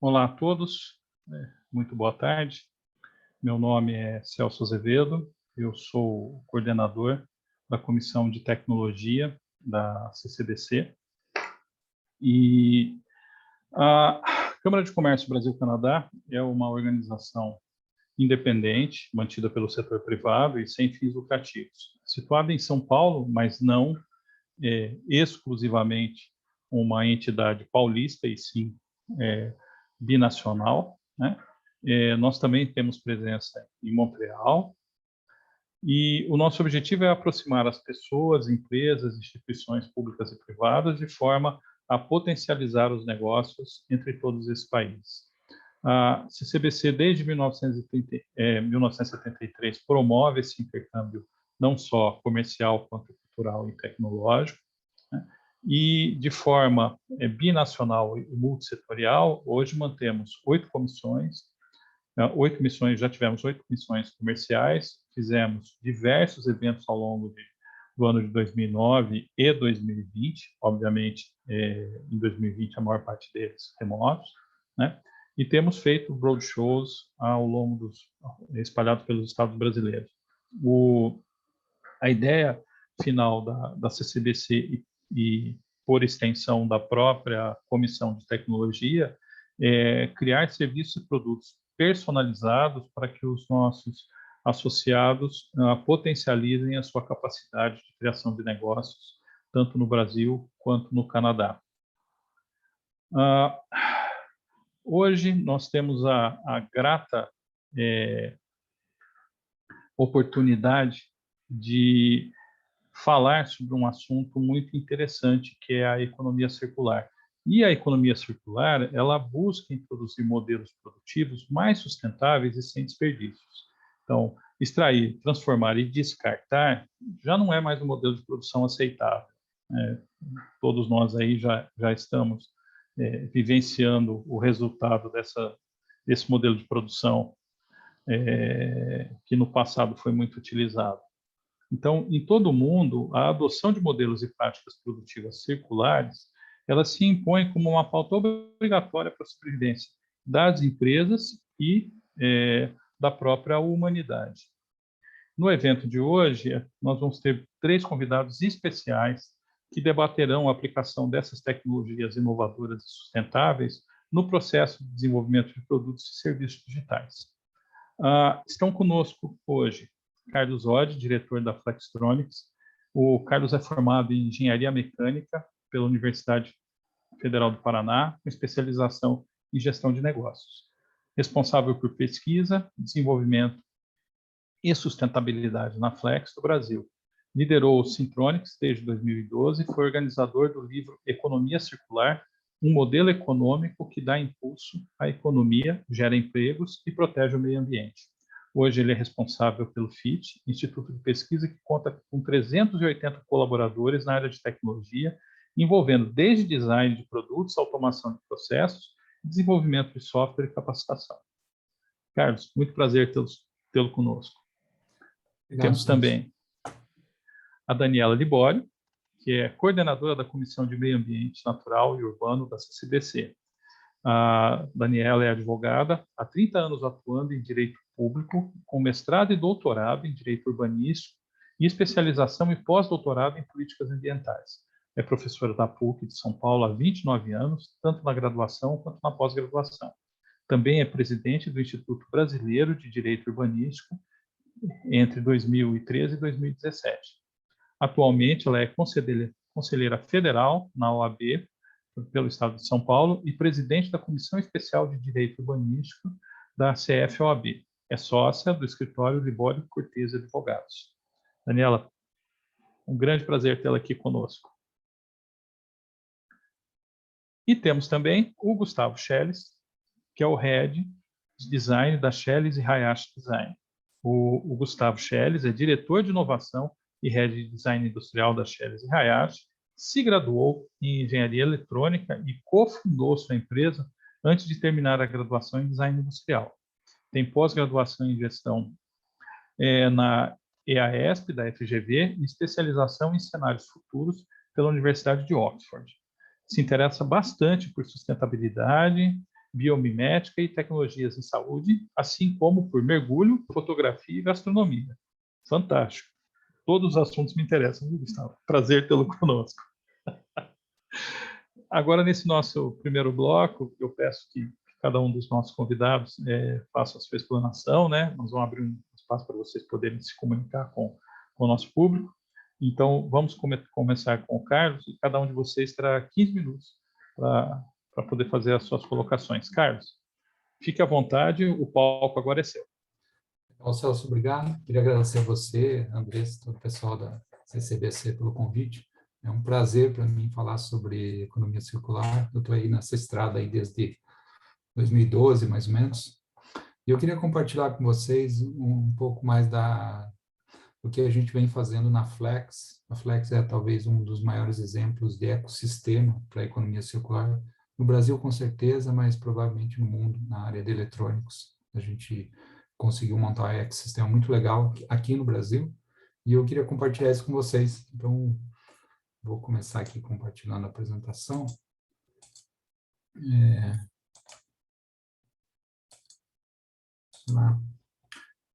Olá a todos, muito boa tarde. Meu nome é Celso Azevedo, eu sou o coordenador da Comissão de Tecnologia da CCBC e a Câmara de Comércio Brasil-Canadá é uma organização independente, mantida pelo setor privado e sem fins lucrativos, situada em São Paulo, mas não exclusivamente uma entidade paulista, e sim binacional, né? Nós também temos presença em Montreal e o nosso objetivo é aproximar as pessoas, empresas, instituições públicas e privadas de forma a potencializar os negócios entre todos esses países. A CCBC, desde 1973, promove esse intercâmbio não só comercial, quanto cultural e tecnológico, né? E, de forma binacional e multissetorial, hoje mantemos 8 comissões, já tivemos 8 missões comerciais, fizemos diversos eventos ao longo do ano de 2009 e 2020, obviamente, em 2020 a maior parte deles remotos, né? E temos feito roadshows ao longo espalhados pelos estados brasileiros. A ideia final da CCBC e, por extensão, da própria Comissão de Tecnologia é criar serviços e produtos personalizados para que os nossos associados potencializem a sua capacidade de criação de negócios, tanto no Brasil quanto no Canadá. Hoje nós temos a grata oportunidade de falar sobre um assunto muito interessante, que é a economia circular. E a economia circular, ela busca introduzir modelos produtivos mais sustentáveis e sem desperdícios. Então, extrair, transformar e descartar já não é mais um modelo de produção aceitável. Todos nós aí já estamos vivenciando o resultado desse modelo de produção que no passado foi muito utilizado. Então, em todo o mundo, a adoção de modelos e práticas produtivas circulares, ela se impõe como uma pauta obrigatória para a sobrevivência das empresas e da própria humanidade. No evento de hoje, nós vamos ter 3 convidados especiais que debaterão a aplicação dessas tecnologias inovadoras e sustentáveis no processo de desenvolvimento de produtos e serviços digitais. Estão conosco hoje Carlos Oddi, diretor da Flextronics. O Carlos é formado em Engenharia Mecânica pela Universidade Federal do Paraná, com especialização em Gestão de Negócios. Responsável por pesquisa, desenvolvimento e sustentabilidade na Flex do Brasil. Liderou o Syntronics desde 2012 e foi organizador do livro Economia Circular, um modelo econômico que dá impulso à economia, gera empregos e protege o meio ambiente. Hoje ele é responsável pelo FIT, Instituto de Pesquisa que conta com 380 colaboradores na área de tecnologia, envolvendo desde design de produtos, automação de processos, desenvolvimento de software e capacitação. Carlos, muito prazer tê-lo conosco. Temos também a Daniela Libório, que é coordenadora da Comissão de Meio Ambiente Natural e Urbano da CCBC. A Daniela é advogada, há 30 anos atuando em direito público, com mestrado e doutorado em direito urbanístico e especialização e pós-doutorado em políticas ambientais. É professora da PUC de São Paulo há 29 anos, tanto na graduação quanto na pós-graduação. Também é presidente do Instituto Brasileiro de Direito Urbanístico entre 2013 e 2017. Atualmente, ela é conselheira federal na OAB, pelo Estado de São Paulo, e presidente da Comissão Especial de Direito Urbanístico da CFOAB. É sócia do escritório Libório Cortes Advogados. Daniela, um grande prazer tê-la aqui conosco. E temos também o Gustavo Schelles, que é o Head de Design da Schelles e Hayashi Design. O Gustavo Schelles é diretor de inovação e Head de Design Industrial da Schelles e Hayashi, se graduou em Engenharia Eletrônica e cofundou sua empresa antes de terminar a graduação em Design Industrial. Tem pós-graduação em Gestão na EASP, da FGV, e especialização em cenários futuros pela Universidade de Oxford. Se interessa bastante por sustentabilidade biomimética e tecnologias em saúde, assim como por mergulho, fotografia e gastronomia. Fantástico. Todos os assuntos me interessam, viu, Gustavo? Prazer tê-lo conosco. Agora, nesse nosso primeiro bloco, eu peço que cada um dos nossos convidados faça a sua explanação, né? Nós vamos abrir um espaço para vocês poderem se comunicar com o nosso público. Então, vamos começar com o Carlos, e cada um de vocês terá 15 minutos para poder fazer as suas colocações. Carlos, fique à vontade, o palco agora é seu. Celso, obrigado. Queria agradecer a você, Andrés, todo o pessoal da CCBC pelo convite. É um prazer para mim falar sobre economia circular. Eu estou aí nessa estrada aí desde 2012, mais ou menos. E eu queria compartilhar com vocês um pouco mais do que a gente vem fazendo na Flex. A Flex é talvez um dos maiores exemplos de ecossistema para a economia circular. No Brasil, com certeza, mas provavelmente no mundo, na área de eletrônicos. A gente conseguiu montar um ecossistema muito legal aqui no Brasil. E eu queria compartilhar isso com vocês. Então, vou começar aqui compartilhando a apresentação.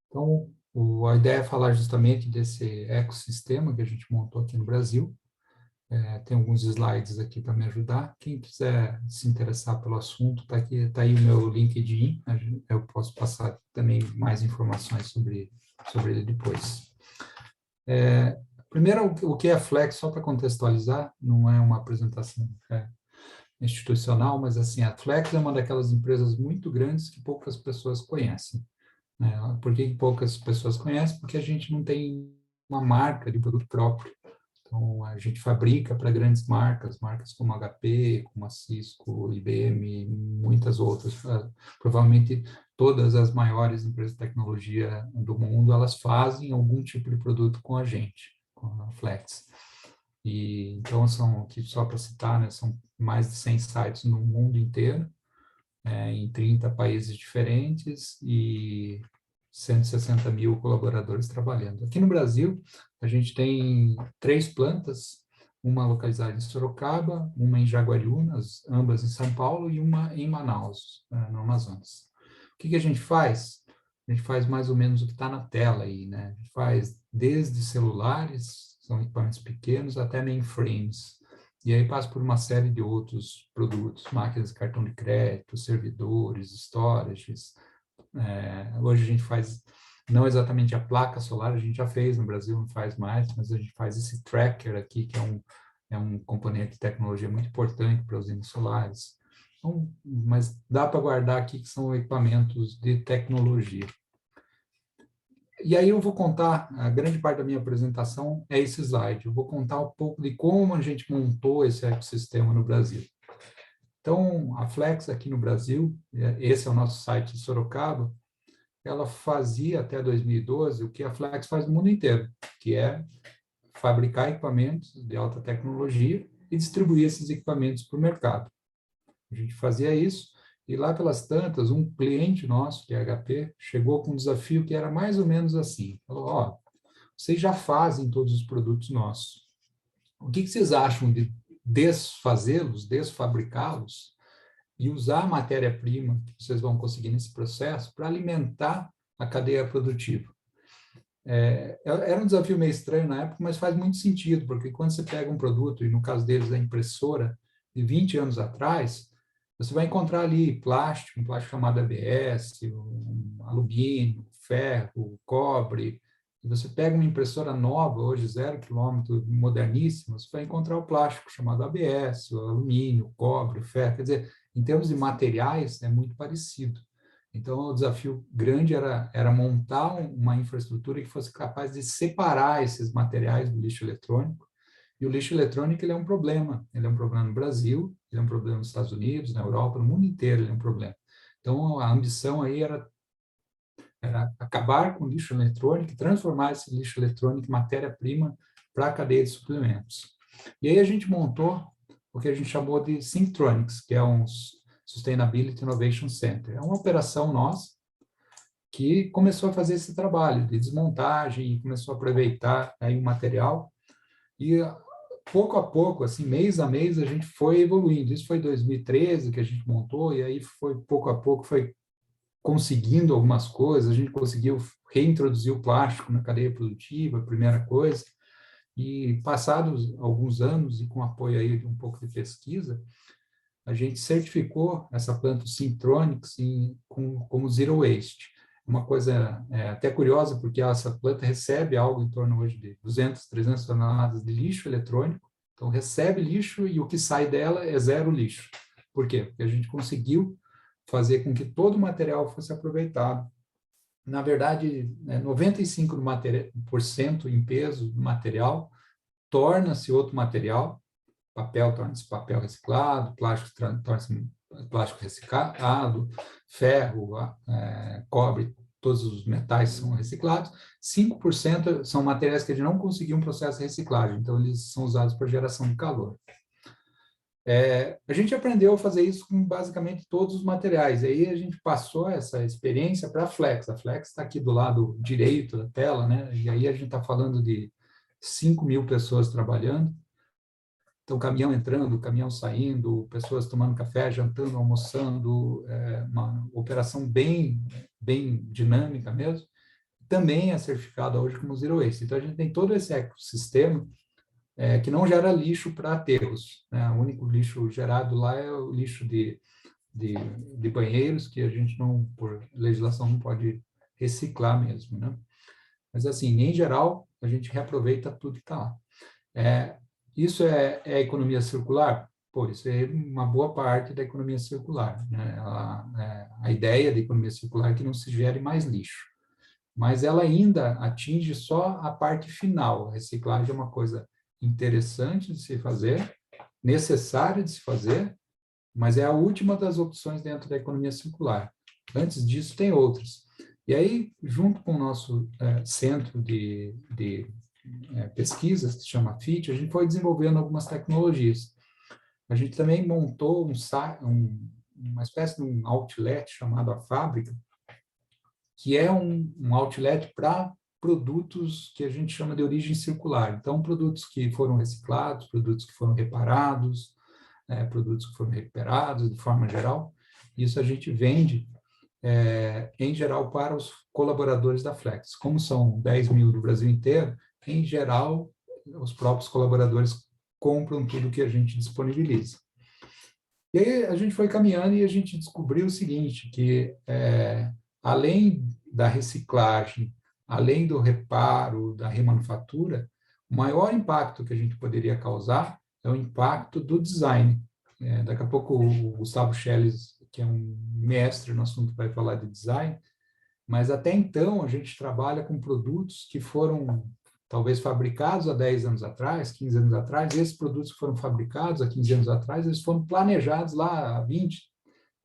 Então, a ideia é falar justamente desse ecossistema que a gente montou aqui no Brasil. Tem alguns slides aqui para me ajudar. Quem quiser se interessar pelo assunto, tá aí o meu LinkedIn. Eu posso passar também mais informações sobre ele depois. Primeiro, o que é a Flex, só para contextualizar, não é uma apresentação institucional, mas assim, a Flex é uma daquelas empresas muito grandes que poucas pessoas conhecem. Por que poucas pessoas conhecem? Porque a gente não tem uma marca de produto próprio. Então, a gente fabrica para grandes marcas como HP, como a Cisco, IBM, muitas outras. Provavelmente todas as maiores empresas de tecnologia do mundo, elas fazem algum tipo de produto com a gente, com a Flex. E, então, aqui só para citar, né, são mais de 100 sites no mundo inteiro, em 30 países diferentes e 160 mil colaboradores trabalhando. Aqui no Brasil, a gente tem 3 plantas, uma localizada em Sorocaba, uma em Jaguariúnas, ambas em São Paulo, e uma em Manaus, no Amazonas. O que a gente faz? A gente faz mais ou menos o que está na tela aí, né? A gente faz desde celulares, são equipamentos pequenos, até mainframes. E aí passa por uma série de outros produtos, máquinas de cartão de crédito, servidores, storages. Hoje a gente faz, não exatamente a placa solar, a gente já fez no Brasil, não faz mais, mas a gente faz esse tracker aqui, que é um componente de tecnologia muito importante para usinas solares. Então, mas dá para guardar aqui que são equipamentos de tecnologia. E aí eu vou contar, a grande parte da minha apresentação é esse slide. Eu vou contar um pouco de como a gente montou esse ecossistema no Brasil. Então, a Flex aqui no Brasil, esse é o nosso site de Sorocaba, ela fazia até 2012 o que a Flex faz no mundo inteiro, que é fabricar equipamentos de alta tecnologia e distribuir esses equipamentos para o mercado. A gente fazia isso, e lá pelas tantas, um cliente nosso, que é a HP, chegou com um desafio que era mais ou menos assim. Falou, vocês já fazem todos os produtos nossos. O que vocês acham de desfazê-los, desfabricá-los, e usar a matéria-prima que vocês vão conseguir nesse processo para alimentar a cadeia produtiva? Era um desafio meio estranho na época, mas faz muito sentido, porque quando você pega um produto, e no caso deles a impressora, de 20 anos atrás, você vai encontrar ali um plástico chamado ABS, um alumínio, ferro, cobre. E você pega uma impressora nova, hoje 0 quilômetro, moderníssima, você vai encontrar o plástico chamado ABS, o alumínio, o cobre, o ferro. Quer dizer, em termos de materiais, é muito parecido. Então, o desafio grande era montar uma infraestrutura que fosse capaz de separar esses materiais do lixo eletrônico. E o lixo eletrônico ele é um problema. Ele é um problema no Brasil, ele é um problema nos Estados Unidos, na Europa, no mundo inteiro ele é um problema. Então, a ambição aí era acabar com o lixo eletrônico e transformar esse lixo eletrônico em matéria-prima para a cadeia de suprimentos. E aí a gente montou o que a gente chamou de Synctronics, que é um Sustainability Innovation Center. É uma operação nossa que começou a fazer esse trabalho de desmontagem e começou a aproveitar aí o material. E pouco a pouco, assim, mês a mês, a gente foi evoluindo. Isso foi em 2013 que a gente montou, e aí foi pouco a pouco, foi conseguindo algumas coisas, a gente conseguiu reintroduzir o plástico na cadeia produtiva, a primeira coisa, e passados alguns anos, e com apoio aí de um pouco de pesquisa, a gente certificou essa planta Syntronics como Zero Waste. Uma coisa até curiosa, porque essa planta recebe algo em torno hoje de 200, 300 toneladas de lixo eletrônico, então recebe lixo e o que sai dela é zero lixo. Por quê? Porque a gente conseguiu fazer com que todo o material fosse aproveitado. Na verdade, 95% em peso do material torna-se outro material, papel torna-se papel reciclado, plástico torna-se plástico reciclado, ferro, cobre, todos os metais são reciclados. 5% são materiais que a gente não conseguiu um processo de reciclagem, então eles são usados para geração de calor. A gente aprendeu a fazer isso com basicamente todos os materiais. Aí a gente passou essa experiência para a Flex. A Flex está aqui do lado direito da tela, né? E aí a gente está falando de 5.000 pessoas trabalhando. Então, caminhão entrando, caminhão saindo, pessoas tomando café, jantando, almoçando, uma operação bem dinâmica mesmo. Também é certificada hoje como Zero Waste. Então, a gente tem todo esse ecossistema que não gera lixo para aterros, né? O único lixo gerado lá é o lixo de banheiros, que a gente não, por legislação, não pode reciclar mesmo, né? Mas, assim, em geral, a gente reaproveita tudo que está lá. Isso é economia circular? Pô, isso é uma boa parte da economia circular, né? A ideia da economia circular é que não se gere mais lixo, mas ela ainda atinge só a parte final. A reciclagem é uma coisa interessante de se fazer, necessária de se fazer, mas é a última das opções dentro da economia circular. Antes disso, tem outras. E aí, junto com o nosso centro de pesquisas, que se chama FIT, a gente foi desenvolvendo algumas tecnologias. A gente também montou uma espécie de um outlet chamado A Fábrica, que é um outlet para produtos que a gente chama de origem circular. Então, produtos que foram reciclados, produtos que foram reparados, produtos que foram recuperados, de forma geral. Isso a gente vende, em geral, para os colaboradores da Flex. Como são 10.000 do Brasil inteiro, em geral, os próprios colaboradores compram tudo que a gente disponibiliza. E aí a gente foi caminhando e a gente descobriu o seguinte, que além da reciclagem, além do reparo, da remanufatura, o maior impacto que a gente poderia causar é o impacto do design. Daqui a pouco o Gustavo Schelles, que é um mestre no assunto, vai falar de design, mas até então a gente trabalha com produtos que foram talvez fabricados há 10 anos atrás, 15 anos atrás, e esses produtos que foram fabricados há 15 anos atrás, eles foram planejados lá há 20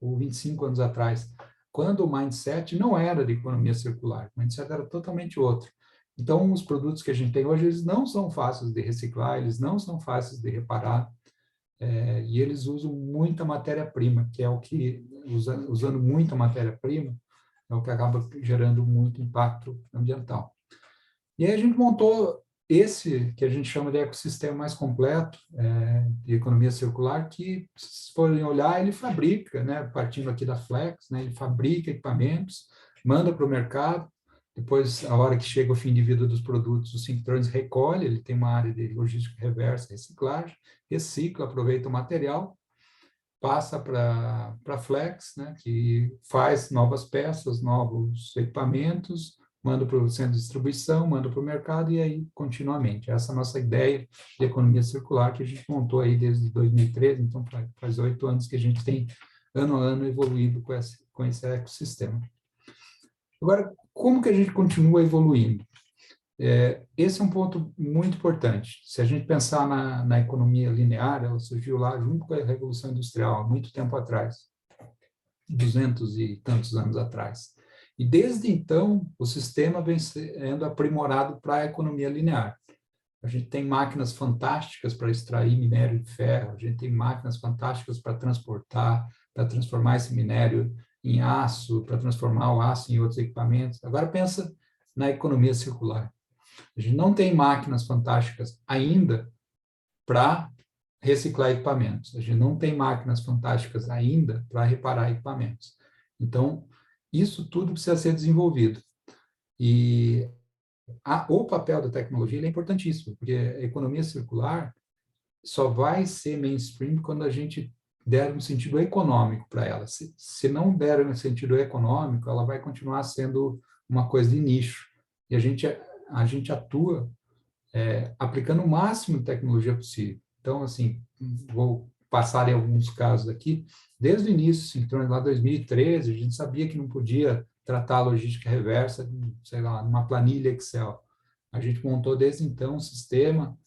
ou 25 anos atrás, quando o mindset não era de economia circular, o mindset era totalmente outro. Então, os produtos que a gente tem hoje, eles não são fáceis de reciclar, eles não são fáceis de reparar, e eles usam muita matéria-prima, que é o que, usando muita matéria-prima, é o que acaba gerando muito impacto ambiental. E aí a gente montou esse, que a gente chama de ecossistema mais completo, de economia circular, que, se forem olhar, ele fabrica, né, partindo aqui da Flex, né, ele fabrica equipamentos, manda para o mercado, depois, a hora que chega o fim de vida dos produtos, o Syntronics recolhe, ele tem uma área de logística reversa, reciclagem, recicla, aproveita o material, passa para a Flex, né, que faz novas peças, novos equipamentos, manda para o centro de distribuição, manda para o mercado e aí continuamente. Essa é a nossa ideia de economia circular que a gente montou aí desde 2013, então faz 8 anos que a gente tem ano a ano evoluído com esse ecossistema. Agora, como que a gente continua evoluindo? Esse é um ponto muito importante. Se a gente pensar na economia linear, ela surgiu lá junto com a Revolução Industrial, há muito tempo atrás, 200 e tantos anos atrás. E desde então, o sistema vem sendo aprimorado para a economia linear. A gente tem máquinas fantásticas para extrair minério de ferro, a gente tem máquinas fantásticas para transportar, para transformar esse minério em aço, para transformar o aço em outros equipamentos. Agora pensa na economia circular. A gente não tem máquinas fantásticas ainda para reciclar equipamentos. A gente não tem máquinas fantásticas ainda para reparar equipamentos. Então, isso tudo precisa ser desenvolvido. E o papel da tecnologia ele é importantíssimo, porque a economia circular só vai ser mainstream quando a gente der um sentido econômico para ela. Se não der um sentido econômico, ela vai continuar sendo uma coisa de nicho. E a gente atua aplicando o máximo de tecnologia possível. Então, assim, vou passar em alguns casos aqui. Desde o início, em torno de lá 2013, a gente sabia que não podia tratar a logística reversa, sei lá, numa planilha Excel. A gente montou desde então um sistema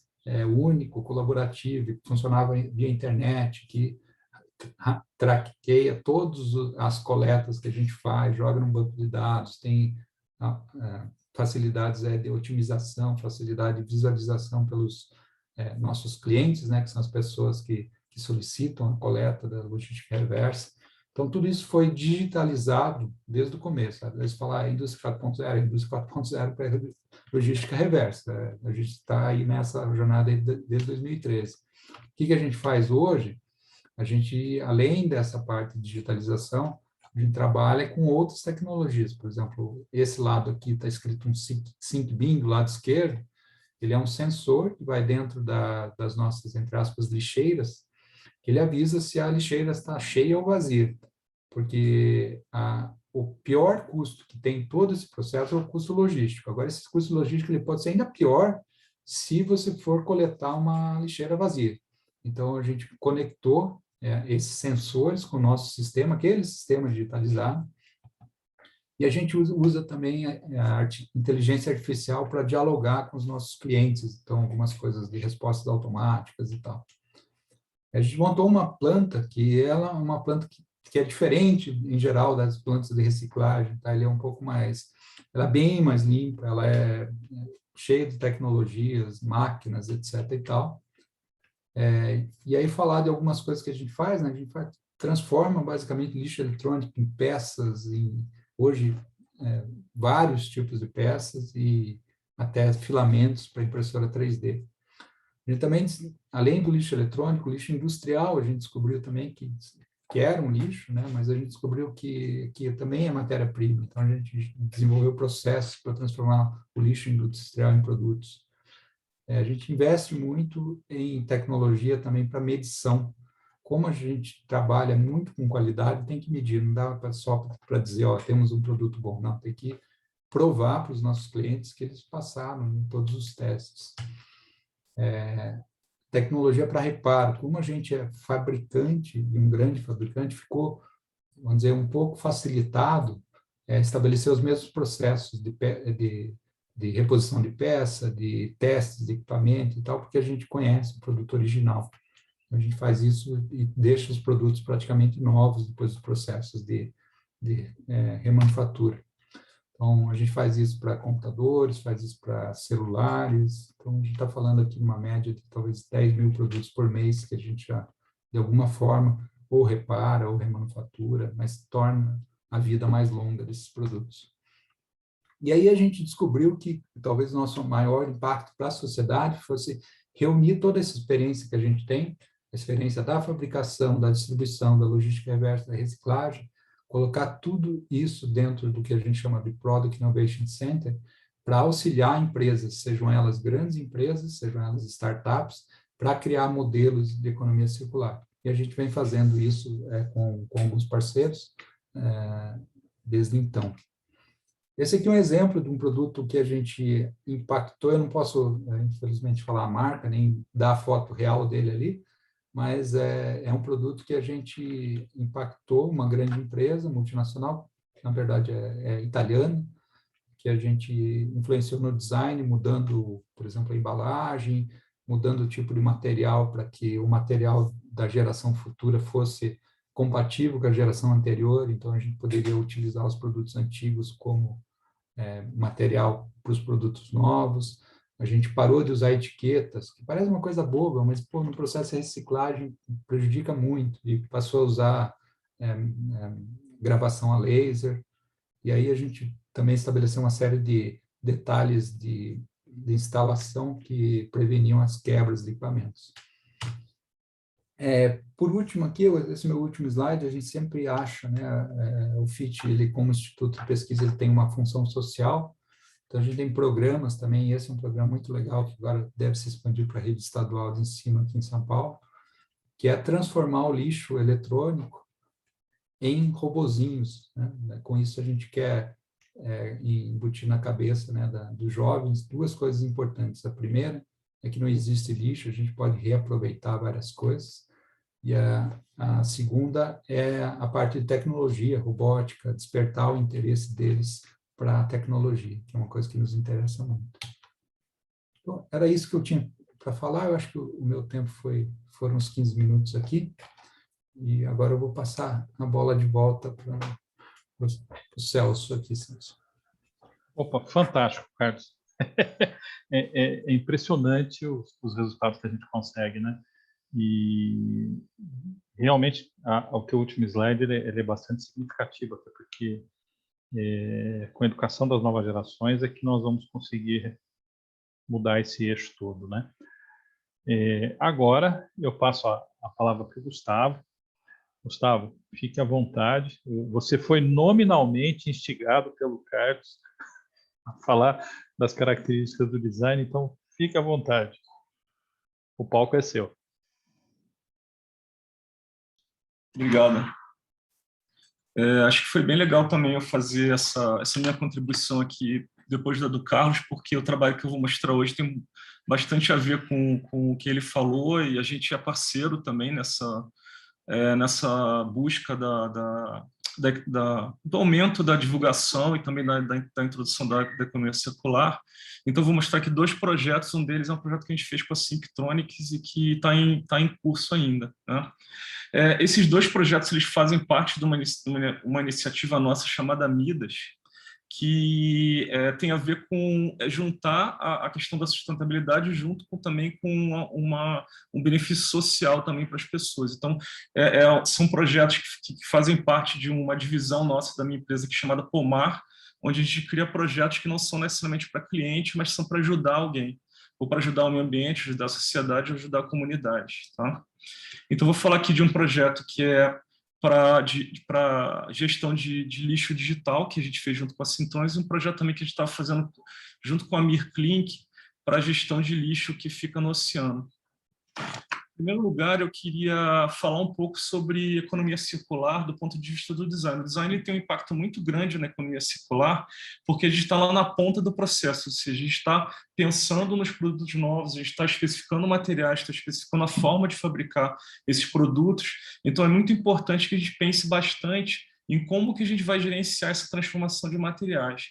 único, colaborativo, que funcionava via internet, que traqueia todas as coletas que a gente faz, joga num banco de dados, tem facilidades de otimização, facilidade de visualização pelos nossos clientes, né, que são as pessoas que solicitam a coleta da logística reversa. Então, tudo isso foi digitalizado desde o começo. Sabe? Eles falam indústria 4.0, indústria 4.0 para logística reversa. A gente está aí nessa jornada desde 2013. O que a gente faz hoje? A gente, além dessa parte de digitalização, a gente trabalha com outras tecnologias. Por exemplo, esse lado aqui está escrito um SyncBeam do lado esquerdo. Ele é um sensor que vai dentro das nossas, entre aspas, lixeiras, que ele avisa se a lixeira está cheia ou vazia. Porque o pior custo que tem em todo esse processo é o custo logístico. Agora, esse custo logístico ele pode ser ainda pior se você for coletar uma lixeira vazia. Então, a gente conectou esses sensores com o nosso sistema, aquele sistema digitalizado, e a gente usa também a inteligência artificial para dialogar com os nossos clientes, então, algumas coisas de respostas automáticas e tal. A gente montou uma planta que ela é uma planta que é diferente, em geral, das plantas de reciclagem, tá? Ela é um pouco mais, ela é bem mais limpa, ela é cheia de tecnologias, máquinas, etc. e tal. E aí falar de algumas coisas que a gente faz, né? A gente transforma basicamente lixo eletrônico em peças, hoje vários tipos de peças e até filamentos para impressora 3D. A gente também, além do lixo eletrônico, o lixo industrial, a gente descobriu também que era um lixo, né? Mas a gente descobriu que também é matéria-prima. Então, a gente desenvolveu processos para transformar o lixo industrial em produtos. A gente investe muito em tecnologia também para medição. Como a gente trabalha muito com qualidade, tem que medir, não dá só para dizer, ó, temos um produto bom. Não, tem que provar para os nossos clientes que eles passaram em todos os testes. Tecnologia para reparo. Como a gente é fabricante, e um grande fabricante, ficou, vamos dizer, um pouco facilitado estabelecer os mesmos processos de reposição de peça, de testes de equipamento e tal, porque a gente conhece o produto original. A gente faz isso e deixa os produtos praticamente novos depois dos processos de remanufatura. Então, a gente faz isso para computadores, faz isso para celulares. Então, a gente está falando aqui de uma média de talvez 10 mil produtos por mês que a gente já, de alguma forma, ou repara ou remanufatura, mas torna a vida mais longa desses produtos. E aí a gente descobriu que talvez o nosso maior impacto para a sociedade fosse reunir toda essa experiência que a gente tem, a experiência da fabricação, da distribuição, da logística reversa, da reciclagem, colocar tudo isso dentro do que a gente chama de Product Innovation Center, para auxiliar empresas, sejam elas grandes empresas, sejam elas startups, para criar modelos de economia circular. E a gente vem fazendo isso com alguns parceiros desde então. Esse aqui é um exemplo de um produto que a gente impactou. Eu não posso, infelizmente, falar a marca, nem dar a foto real dele ali, mas é um produto que a gente impactou uma grande empresa multinacional, que na verdade é italiana, que a gente influenciou no design, mudando, por exemplo, a embalagem, mudando o tipo de material para que o material da geração futura fosse compatível com a geração anterior, então a gente poderia utilizar os produtos antigos como material para os produtos novos. A gente parou de usar etiquetas, que parece uma coisa boba, mas no processo de reciclagem prejudica muito, e passou a usar gravação a laser, e aí a gente também estabeleceu uma série de detalhes de instalação que preveniam as quebras de equipamentos. Por último aqui, esse meu último slide, a gente sempre acha, né, o FIT, ele como instituto de pesquisa, ele tem uma função social, então a gente tem programas também, e esse é um programa muito legal, que agora deve se expandir para a rede estadual de ensino aqui em São Paulo, que é transformar o lixo eletrônico em robozinhos, né? Com isso a gente quer embutir na cabeça, né, dos jovens duas coisas importantes. A primeira é que não existe lixo, a gente pode reaproveitar várias coisas. E a segunda é a parte de tecnologia, robótica, despertar o interesse deles para a tecnologia, que é uma coisa que nos interessa muito. Bom, era isso que eu tinha para falar. Eu acho que o meu tempo foram uns 15 minutos aqui. E agora eu vou passar a bola de volta para o Celso aqui, Celso. Opa, fantástico, Carlos. É impressionante os resultados que a gente consegue, né? E realmente o teu último slide ele é bastante significativo, até porque com a educação das novas gerações é que nós vamos conseguir mudar esse eixo todo, né? Agora eu passo a palavra para o Gustavo. Gustavo, fique à vontade. Você foi nominalmente instigado pelo Carlos a falar das características do design, então fique à vontade. O palco é seu. Obrigado. Acho que foi bem legal também eu fazer essa minha contribuição aqui depois da do Carlos, porque o trabalho que eu vou mostrar hoje tem bastante a ver com o que ele falou, e a gente é parceiro também nessa busca do aumento da divulgação e também da introdução da economia circular. Então, vou mostrar aqui dois projetos. Um deles é um projeto que a gente fez com a Synctronics e que está em curso ainda, né? Esses dois projetos eles fazem parte de uma iniciativa nossa chamada Midas, que tem a ver com juntar a questão da sustentabilidade junto também com um benefício social também para as pessoas. Então, são projetos que fazem parte de uma divisão nossa da minha empresa que é chamada Pomar, onde a gente cria projetos que não são necessariamente para cliente, mas são para ajudar alguém, ou para ajudar o meio ambiente, ajudar a sociedade, ou ajudar a comunidade, tá? Então, vou falar aqui de um projeto que é para gestão de lixo digital, que a gente fez junto com a Synctronics, e um projeto também que a gente estava fazendo junto com a Mirclink para gestão de lixo que fica no oceano. Em primeiro lugar, eu queria falar um pouco sobre economia circular do ponto de vista do design. O design tem um impacto muito grande na economia circular, porque a gente está lá na ponta do processo, ou seja, a gente está pensando nos produtos novos, a gente está especificando materiais, está especificando a forma de fabricar esses produtos. Então, é muito importante que a gente pense bastante em como que a gente vai gerenciar essa transformação de materiais.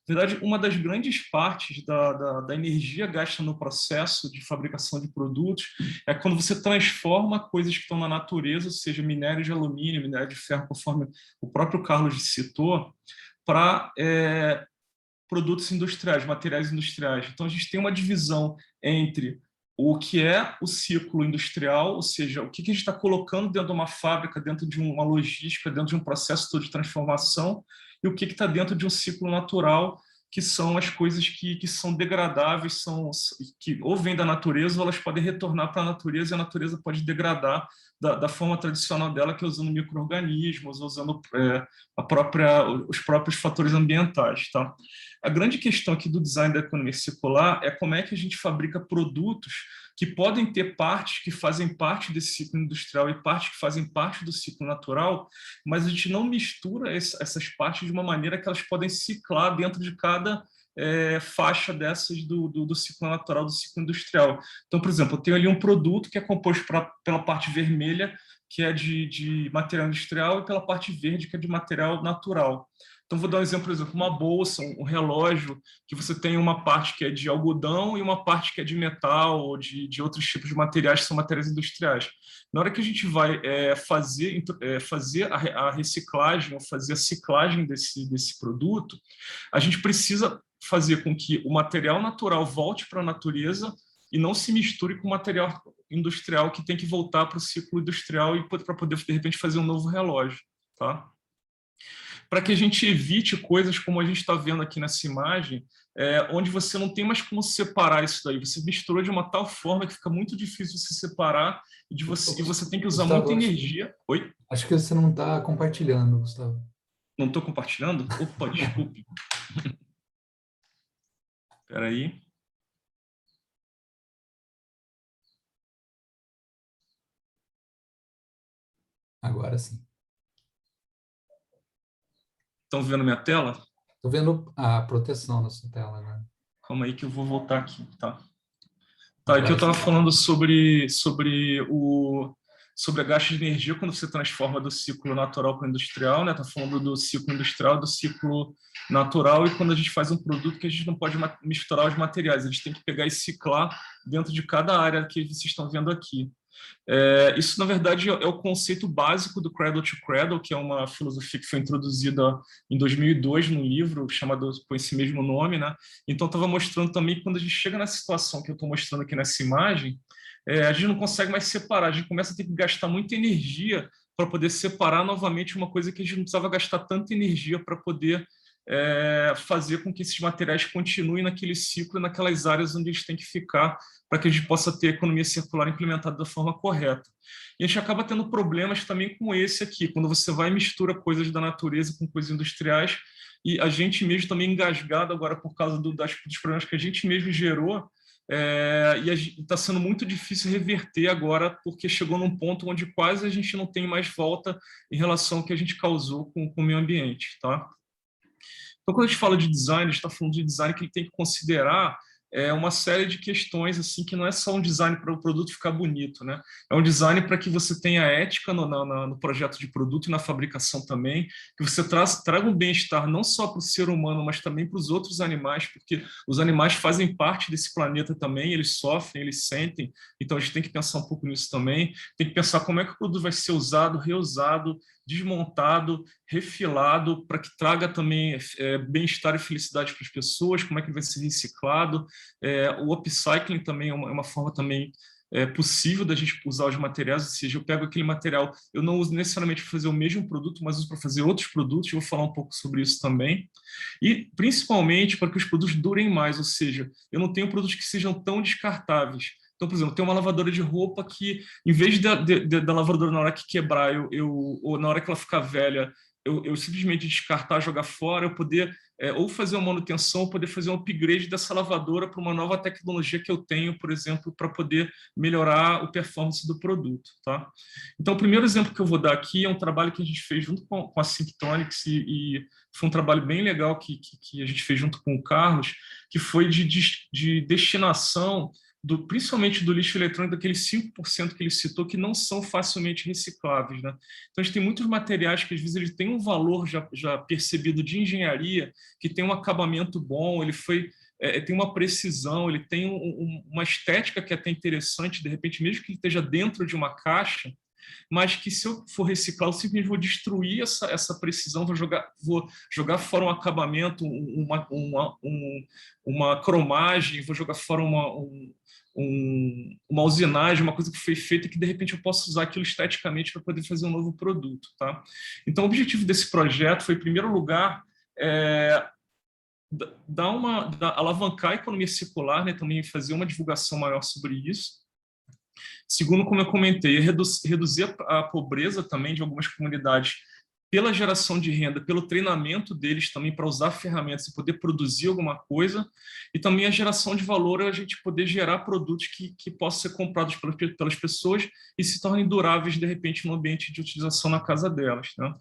Na verdade, uma das grandes partes da energia gasta no processo de fabricação de produtos é quando você transforma coisas que estão na natureza, ou seja, minério de alumínio, minério de ferro, conforme o próprio Carlos citou, para produtos industriais, materiais industriais. Então, a gente tem uma divisão entre o que é o ciclo industrial, ou seja, o que a gente está colocando dentro de uma fábrica, dentro de uma logística, dentro de um processo todo de transformação, e o que está dentro de um ciclo natural, que são as coisas que são degradáveis, que ou vêm da natureza ou elas podem retornar para a natureza, e a natureza pode degradar da forma tradicional dela, que é usando micro-organismos, usando os próprios fatores ambientais, tá? A grande questão aqui do design da economia circular é como é que a gente fabrica produtos que podem ter partes que fazem parte desse ciclo industrial e partes que fazem parte do ciclo natural, mas a gente não mistura essas partes de uma maneira que elas podem ciclar dentro de cada faixa dessas do ciclo natural, do ciclo industrial. Então, por exemplo, eu tenho ali um produto que é composto pela parte vermelha, que é de material industrial, e pela parte verde, que é de material natural. Então, vou dar um exemplo, por exemplo, uma bolsa, um relógio, que você tem uma parte que é de algodão e uma parte que é de metal ou de outros tipos de materiais que são materiais industriais. Na hora que a gente vai fazer a reciclagem ou fazer a ciclagem desse produto, a gente precisa fazer com que o material natural volte para a natureza e não se misture com o material industrial que tem que voltar para o ciclo industrial e para poder, de repente, fazer um novo relógio, tá? para que a gente evite coisas como a gente está vendo aqui nessa imagem, onde você não tem mais como separar isso daí. Você misturou de uma tal forma que fica muito difícil você separar e você tem que usar Gustavo, muita energia. Oi? Acho que você não está compartilhando, Gustavo. Não estou compartilhando? Opa, desculpe. Espera aí. Agora sim. Estão vendo minha tela? Estou vendo a proteção na sua tela agora. Calma aí que eu vou voltar aqui, tá? Tá, aqui eu estava falando sobre a gasto de energia quando você transforma do ciclo natural para o industrial, né? Tá falando do ciclo industrial, do ciclo natural, e quando a gente faz um produto que a gente não pode misturar os materiais, a gente tem que pegar e ciclar dentro de cada área que vocês estão vendo aqui. Isso, na verdade, é o conceito básico do Cradle to Cradle, que é uma filosofia que foi introduzida em 2002 num livro chamado com esse mesmo nome, né? Então, estava mostrando também que quando a gente chega nessa situação que eu estou mostrando aqui nessa imagem, a gente não consegue mais separar, a gente começa a ter que gastar muita energia para poder separar novamente uma coisa que a gente não precisava gastar tanta energia para poder fazer com que esses materiais continuem naquele ciclo e naquelas áreas onde eles têm que ficar para que a gente possa ter a economia circular implementada da forma correta. E a gente acaba tendo problemas também com esse aqui, quando você vai e mistura coisas da natureza com coisas industriais, e a gente mesmo também engasgado agora por causa dos problemas que a gente mesmo gerou, e está sendo muito difícil reverter agora, porque chegou num ponto onde quase a gente não tem mais volta em relação ao que a gente causou com o meio ambiente, tá? Então, quando a gente fala de design, a gente está falando de design que ele tem que considerar uma série de questões assim que não é só um design para o produto ficar bonito, né? É um design para que você tenha ética no projeto de produto e na fabricação também, que você traga um bem-estar não só para o ser humano, mas também para os outros animais, porque os animais fazem parte desse planeta também, eles sofrem, eles sentem, então a gente tem que pensar um pouco nisso também, tem que pensar como é que o produto vai ser usado, reusado, desmontado, refilado, para que traga também bem-estar e felicidade para as pessoas, como é que ele vai ser reciclado. O upcycling também é uma forma também possível da gente usar os materiais, ou seja, eu pego aquele material, eu não uso necessariamente para fazer o mesmo produto, mas uso para fazer outros produtos, eu vou falar um pouco sobre isso também. E, principalmente, para que os produtos durem mais, ou seja, eu não tenho produtos que sejam tão descartáveis. Então, por exemplo, tem uma lavadora de roupa que, em vez da lavadora, na hora que quebrar, ou na hora que ela ficar velha, eu simplesmente descartar, jogar fora, eu poder ou fazer uma manutenção, ou poder fazer um upgrade dessa lavadora para uma nova tecnologia que eu tenho, por exemplo, para poder melhorar o performance do produto. Tá? Então, o primeiro exemplo que eu vou dar aqui é um trabalho que a gente fez junto com a Synctronics, e foi um trabalho bem legal que a gente fez junto com o Carlos, que foi de destinação principalmente do lixo eletrônico, daqueles 5% que ele citou, que não são facilmente recicláveis, né? Então, a gente tem muitos materiais que, às vezes, ele tem um valor já percebido de engenharia, que tem um acabamento bom, ele tem uma precisão, ele tem uma estética que é até interessante, de repente, mesmo que ele esteja dentro de uma caixa, mas que, se eu for reciclar, eu simplesmente vou destruir essa precisão, vou jogar fora um acabamento, uma cromagem, vou jogar fora uma usinagem, uma coisa que foi feita que, de repente, eu posso usar aquilo esteticamente para poder fazer um novo produto. Tá? Então, o objetivo desse projeto foi, em primeiro lugar, alavancar a economia circular, né, também fazer uma divulgação maior sobre isso. Segundo, como eu comentei, reduzir a pobreza também de algumas comunidades pela geração de renda, pelo treinamento deles também para usar ferramentas e poder produzir alguma coisa, e também a geração de valor, a gente poder gerar produtos que possam ser comprados pelas pessoas e se tornem duráveis, de repente, no ambiente de utilização na casa delas. Né?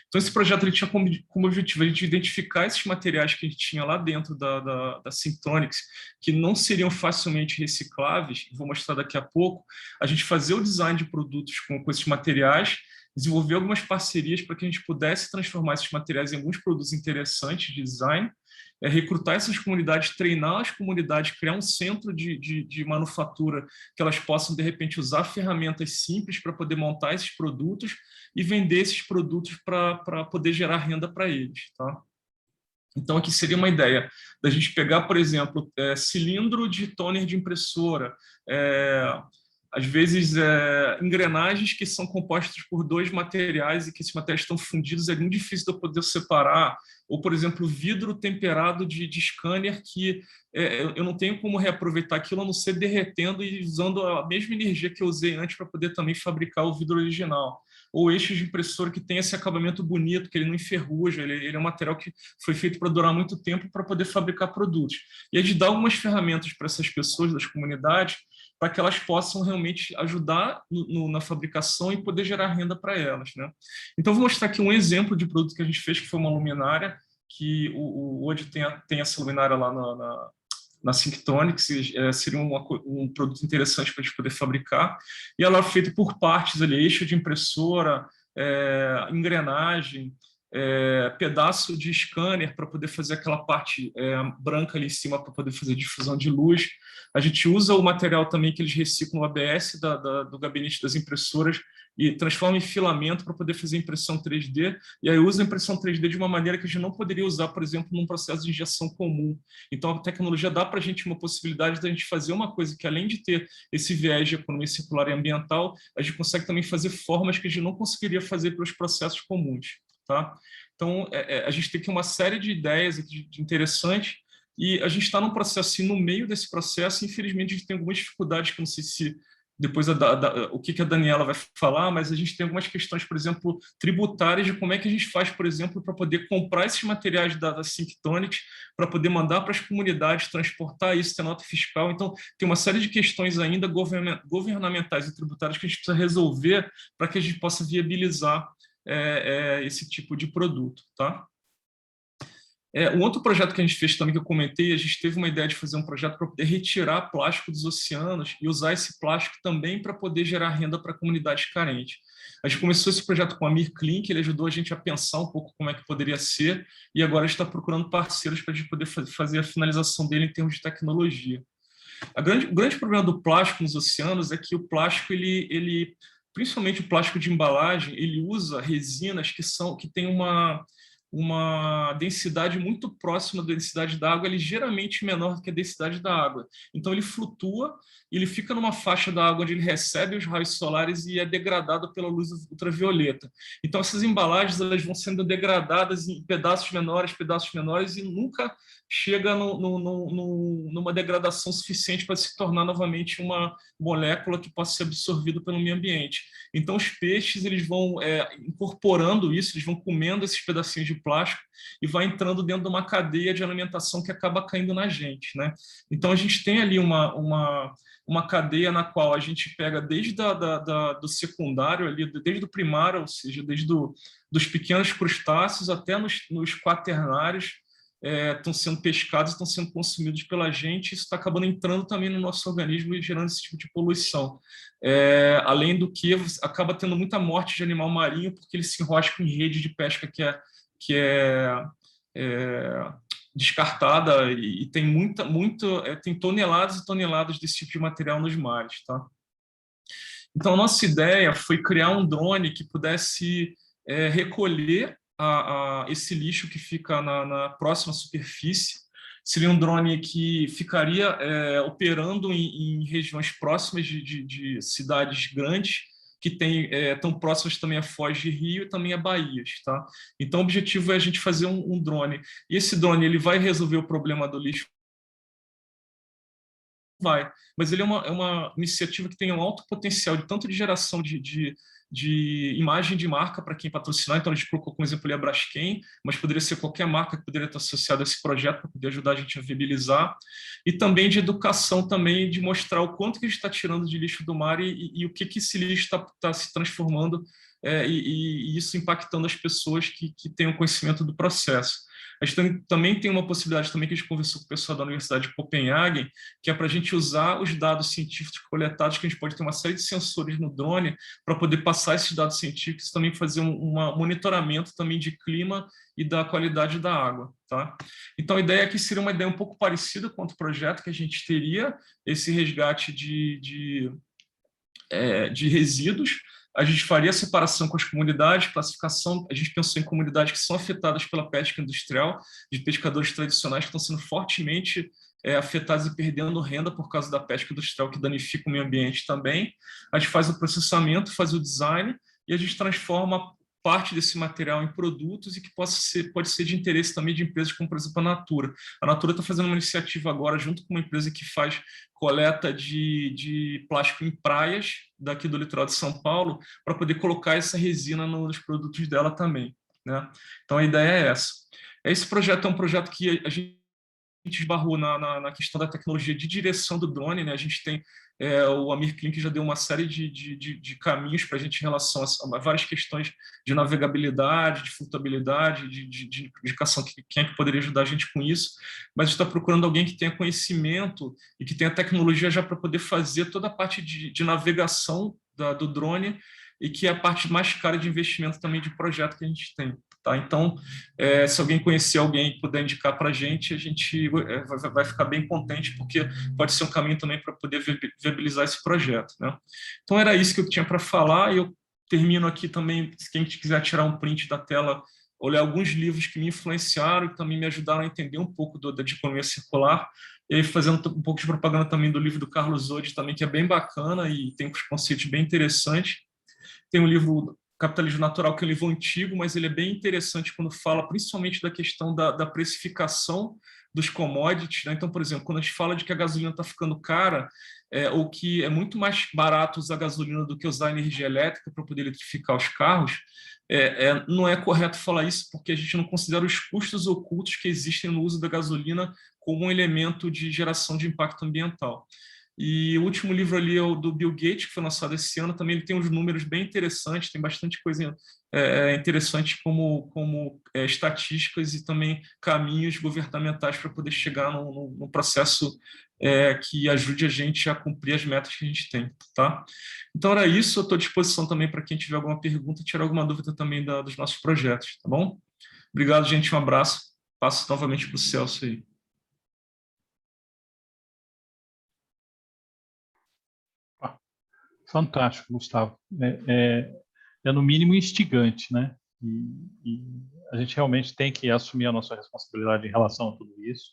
Então, esse projeto ele tinha como objetivo a gente identificar esses materiais que a gente tinha lá dentro da Synctronics, que não seriam facilmente recicláveis, vou mostrar daqui a pouco, a gente fazer o design de produtos com esses materiais, desenvolver algumas parcerias para que a gente pudesse transformar esses materiais em alguns produtos interessantes de design, recrutar essas comunidades, treinar as comunidades, criar um centro de manufatura que elas possam, de repente, usar ferramentas simples para poder montar esses produtos e vender esses produtos para poder gerar renda para eles. Tá? Então, aqui seria uma ideia da gente pegar, por exemplo, cilindro de toner de impressora, às vezes, engrenagens que são compostas por dois materiais e que esses materiais estão fundidos, é muito difícil de eu poder separar. Ou, por exemplo, vidro temperado de scanner, que eu não tenho como reaproveitar aquilo a não ser derretendo e usando a mesma energia que eu usei antes para poder também fabricar o vidro original. Ou eixos de impressora que tem esse acabamento bonito, que ele não enferruja, ele é um material que foi feito para durar muito tempo para poder fabricar produtos. E a gente dá algumas ferramentas para essas pessoas das comunidades para que elas possam realmente ajudar na fabricação e poder gerar renda para elas, né? Então, vou mostrar aqui um exemplo de produto que a gente fez, que foi uma luminária, que hoje tem essa luminária lá na Synctronics, seria um produto interessante para a gente poder fabricar, e ela é feita por partes ali, eixo de impressora, engrenagem, pedaço de scanner para poder fazer aquela parte branca ali em cima para poder fazer difusão de luz. A gente usa o material também que eles reciclam, o ABS do gabinete das impressoras, e transforma em filamento para poder fazer impressão 3D, e aí usa a impressão 3D de uma maneira que a gente não poderia usar, por exemplo, num processo de injeção comum. Então, a tecnologia dá para a gente uma possibilidade de a gente fazer uma coisa que, além de ter esse viés de economia circular e ambiental, a gente consegue também fazer formas que a gente não conseguiria fazer pelos processos comuns. Tá? Então, a gente tem aqui uma série de ideias aqui de interessantes, e a gente está num processo, assim, no meio desse processo, infelizmente a gente tem algumas dificuldades, que eu não sei se depois o que a Daniela vai falar, mas a gente tem algumas questões, por exemplo, tributárias, de como é que a gente faz, por exemplo, para poder comprar esses materiais da Synctronics, para poder mandar para as comunidades, transportar isso, ter nota fiscal. Então, tem uma série de questões ainda governamentais e tributárias que a gente precisa resolver para que a gente possa viabilizar esse tipo de produto, tá? Um outro projeto que a gente fez também, que eu comentei, a gente teve uma ideia de fazer um projeto para poder retirar plástico dos oceanos e usar esse plástico também para poder gerar renda para comunidades carentes. A gente começou esse projeto com a Mir Clean, que ele ajudou a gente a pensar um pouco como é que poderia ser, e agora a gente está procurando parceiros para a gente poder fazer a finalização dele em termos de tecnologia. O grande problema do plástico nos oceanos é que o plástico, principalmente o plástico de embalagem, ele usa resinas que têm uma densidade muito próxima da densidade da água, ligeiramente menor do que a densidade da água. Então, ele flutua, ele fica numa faixa da água onde ele recebe os raios solares e é degradado pela luz ultravioleta. Então, essas embalagens, elas vão sendo degradadas em pedaços menores, e nunca chega numa degradação suficiente para se tornar novamente uma molécula que possa ser absorvida pelo meio ambiente. Então, os peixes, eles vão incorporando isso, eles vão comendo esses pedacinhos de plástico e vai entrando dentro de uma cadeia de alimentação que acaba caindo na gente, né? Então, a gente tem ali uma cadeia na qual a gente pega desde do secundário, ali, desde o primário, ou seja, desde dos pequenos crustáceos até nos quaternários, estão sendo pescados, estão sendo consumidos pela gente, isso está acabando entrando também no nosso organismo e gerando esse tipo de poluição. Além do que, acaba tendo muita morte de animal marinho, porque ele se enrosca em rede de pesca que é descartada, e tem tem toneladas e toneladas desse tipo de material nos mares. Tá? Então, a nossa ideia foi criar um drone que pudesse recolher esse lixo que fica na próxima superfície. Seria um drone que ficaria operando em regiões próximas de cidades grandes, que estão próximas também a foz de rio e também a baías. Tá? Então, o objetivo é a gente fazer um drone. E esse drone ele vai resolver o problema do lixo? Vai, mas ele é uma iniciativa que tem um alto potencial tanto de geração de imagem de marca para quem patrocinar. Então, a gente colocou como exemplo ali a Braskem, mas poderia ser qualquer marca que poderia estar associada a esse projeto para poder ajudar a gente a viabilizar, e também de educação, também de mostrar o quanto que a gente está tirando de lixo do mar e o que esse lixo está se transformando, e isso impactando as pessoas que têm o conhecimento do processo. A gente também tem uma possibilidade também que a gente conversou com o pessoal da Universidade de Copenhague, que é para a gente usar os dados científicos coletados, que a gente pode ter uma série de sensores no drone para poder passar esses dados científicos e também fazer um monitoramento também de clima e da qualidade da água. Tá? Então, a ideia aqui seria uma ideia um pouco parecida com outro projeto, que a gente teria esse resgate de resíduos, A gente faria a separação com as comunidades, classificação, a gente pensou em comunidades que são afetadas pela pesca industrial, de pescadores tradicionais que estão sendo fortemente afetados e perdendo renda por causa da pesca industrial, que danifica o meio ambiente também. A gente faz o processamento, faz o design, e a gente transforma parte desse material em produtos e que pode ser de interesse também de empresas como, por exemplo, a Natura. A Natura está fazendo uma iniciativa agora, junto com uma empresa que faz coleta de plástico em praias daqui do litoral de São Paulo, para poder colocar essa resina nos produtos dela também, né? Então, a ideia é essa. Esse projeto é um projeto que a gente esbarrou na questão da tecnologia de direção do drone, né? A gente tem o Amir Klink já deu uma série de caminhos para a gente em relação a várias questões de navegabilidade, de flutuabilidade, de indicação, quem é que poderia ajudar a gente com isso, mas a gente está procurando alguém que tenha conhecimento e que tenha tecnologia já para poder fazer toda a parte de navegação do drone, e que é a parte mais cara de investimento também de projeto que a gente tem. Tá? Então, se alguém conhecer alguém e puder indicar para a gente vai ficar bem contente, porque pode ser um caminho também para poder viabilizar esse projeto, né? Então, era isso que eu tinha para falar, e eu termino aqui também, se quem quiser tirar um print da tela, olhar alguns livros que me influenciaram e também me ajudaram a entender um pouco da economia circular, e aí fazendo um pouco de propaganda também do livro do Carlos Ode, também, que é bem bacana e tem uns conceitos bem interessantes. Tem um livro Capitalismo Natural, que é um livro antigo, mas ele é bem interessante quando fala principalmente da questão da precificação dos commodities, né? Então, por exemplo, quando a gente fala de que a gasolina está ficando cara, ou que é muito mais barato usar gasolina do que usar energia elétrica para poder eletrificar os carros, não é correto falar isso, porque a gente não considera os custos ocultos que existem no uso da gasolina como um elemento de geração de impacto ambiental. E o último livro ali é o do Bill Gates, que foi lançado esse ano, também ele tem uns números bem interessantes, tem bastante coisa interessante como estatísticas e também caminhos governamentais para poder chegar no processo que ajude a gente a cumprir as metas que a gente tem. Tá? Então era isso, eu estou à disposição também para quem tiver alguma pergunta, tirar alguma dúvida também dos nossos projetos, tá bom? Obrigado, gente, um abraço. Passo novamente para o Celso aí. Fantástico, Gustavo. É no mínimo instigante, né? E a gente realmente tem que assumir a nossa responsabilidade em relação a tudo isso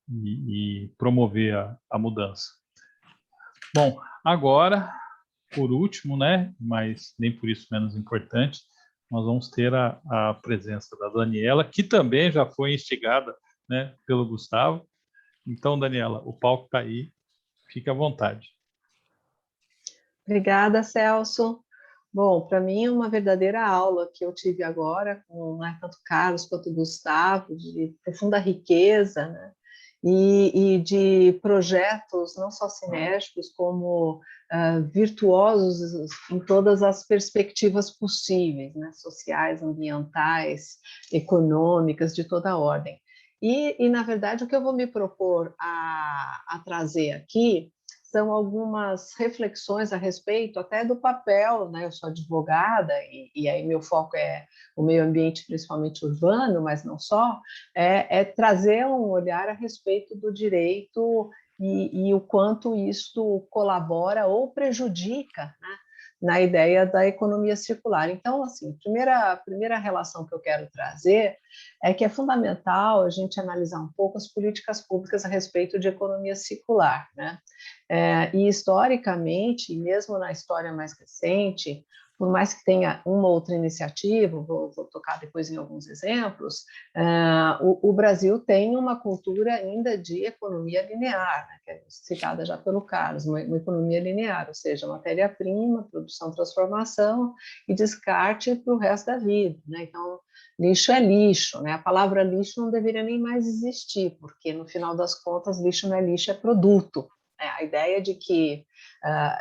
e promover a mudança. Bom, agora, por último, né? Mas nem por isso menos importante, nós vamos ter a presença da Daniela, que também já foi instigada, né, pelo Gustavo. Então, Daniela, o palco está aí, fique à vontade. Obrigada, Celso. Bom, para mim é uma verdadeira aula que eu tive agora com tanto Carlos quanto o Gustavo, de profunda riqueza, né? E de projetos não só sinérgicos, como virtuosos em todas as perspectivas possíveis, né? Sociais, ambientais, econômicas, de toda a ordem. E, na verdade, o que eu vou me propor a trazer aqui são algumas reflexões a respeito até do papel, né? Eu sou advogada e aí meu foco é o meio ambiente, principalmente urbano, mas não só, trazer um olhar a respeito do direito e o quanto isto colabora ou prejudica, né, na ideia da economia circular. Então, assim, a primeira relação que eu quero trazer é que é fundamental a gente analisar um pouco as políticas públicas a respeito de economia circular, né? E historicamente, mesmo na história mais recente, por mais que tenha uma outra iniciativa, vou tocar depois em alguns exemplos, o Brasil tem uma cultura ainda de economia linear, né, que é citada já pelo Carlos, uma economia linear, ou seja, matéria-prima, produção, transformação e descarte para o resto da vida, né? Então, lixo é lixo, né? A palavra lixo não deveria nem mais existir, porque no final das contas, lixo não é lixo, é produto. A ideia de que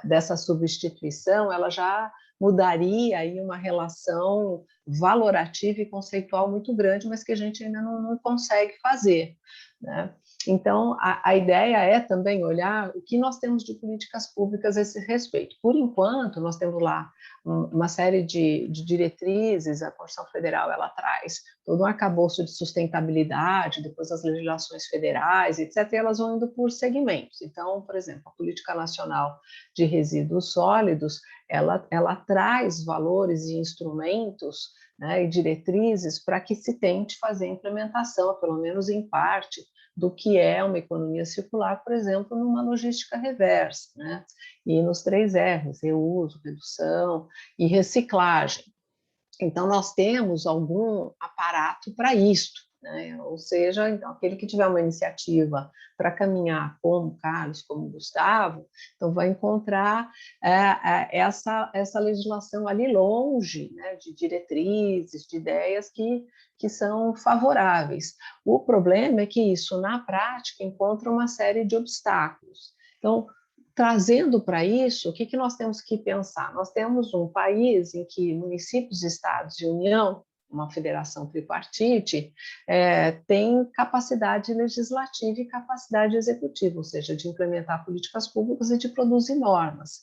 dessa substituição, ela já mudaria aí uma relação valorativa e conceitual muito grande, mas que a gente ainda não consegue fazer, né? Então, a ideia é também olhar o que nós temos de políticas públicas a esse respeito. Por enquanto, nós temos lá uma série de diretrizes, a Constituição Federal ela traz todo um arcabouço de sustentabilidade, depois as legislações federais, etc., e elas vão indo por segmentos. Então, por exemplo, a Política Nacional de Resíduos Sólidos, ela traz valores e instrumentos, né, e diretrizes para que se tente fazer a implementação, pelo menos em parte, do que é uma economia circular, por exemplo, numa logística reversa, né? E nos 3 R's, reuso, redução e reciclagem. Então, nós temos algum aparato para isto, né? Ou seja, então, aquele que tiver uma iniciativa para caminhar como Carlos, como Gustavo, então vai encontrar essa legislação ali longe, né, de diretrizes, de ideias que são favoráveis. O problema é que isso, na prática, encontra uma série de obstáculos. Então, trazendo para isso, o que nós temos que pensar? Nós temos um país em que municípios, estados e União, uma federação tripartite, tem capacidade legislativa e capacidade executiva, ou seja, de implementar políticas públicas e de produzir normas.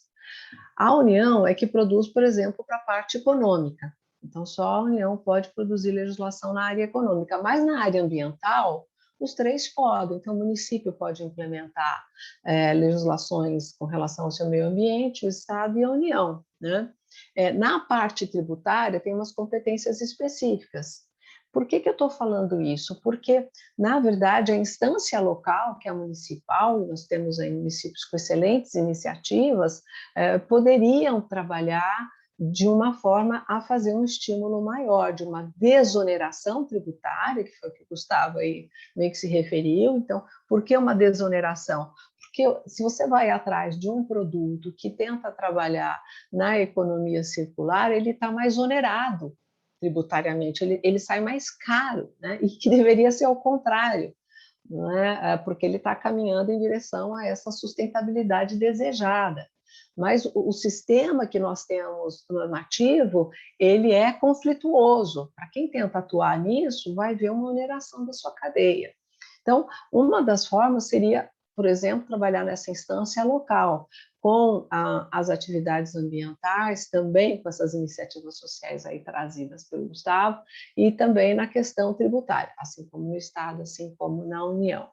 A União é que produz, por exemplo, para a parte econômica. Então, só a União pode produzir legislação na área econômica, mas na área ambiental, os 3 podem. Então, o município pode implementar legislações com relação ao seu meio ambiente, o Estado e a União, né? Na parte tributária, tem umas competências específicas. Por que eu estou falando isso? Porque, na verdade, a instância local, que é a municipal, nós temos aí municípios com excelentes iniciativas, poderiam trabalhar de uma forma a fazer um estímulo maior, de uma desoneração tributária, que foi o que o Gustavo aí meio que se referiu. Então, por que uma desoneração? Porque se você vai atrás de um produto que tenta trabalhar na economia circular, ele está mais onerado tributariamente, ele sai mais caro, né? E que deveria ser ao contrário, não é? Porque ele está caminhando em direção a essa sustentabilidade desejada. Mas o sistema que nós temos normativo, ele é conflituoso. Para quem tenta atuar nisso, vai ver uma oneração da sua cadeia. Então, uma das formas seria, por exemplo, trabalhar nessa instância local, com as atividades ambientais, também com essas iniciativas sociais aí trazidas pelo Gustavo, e também na questão tributária, assim como no Estado, assim como na União.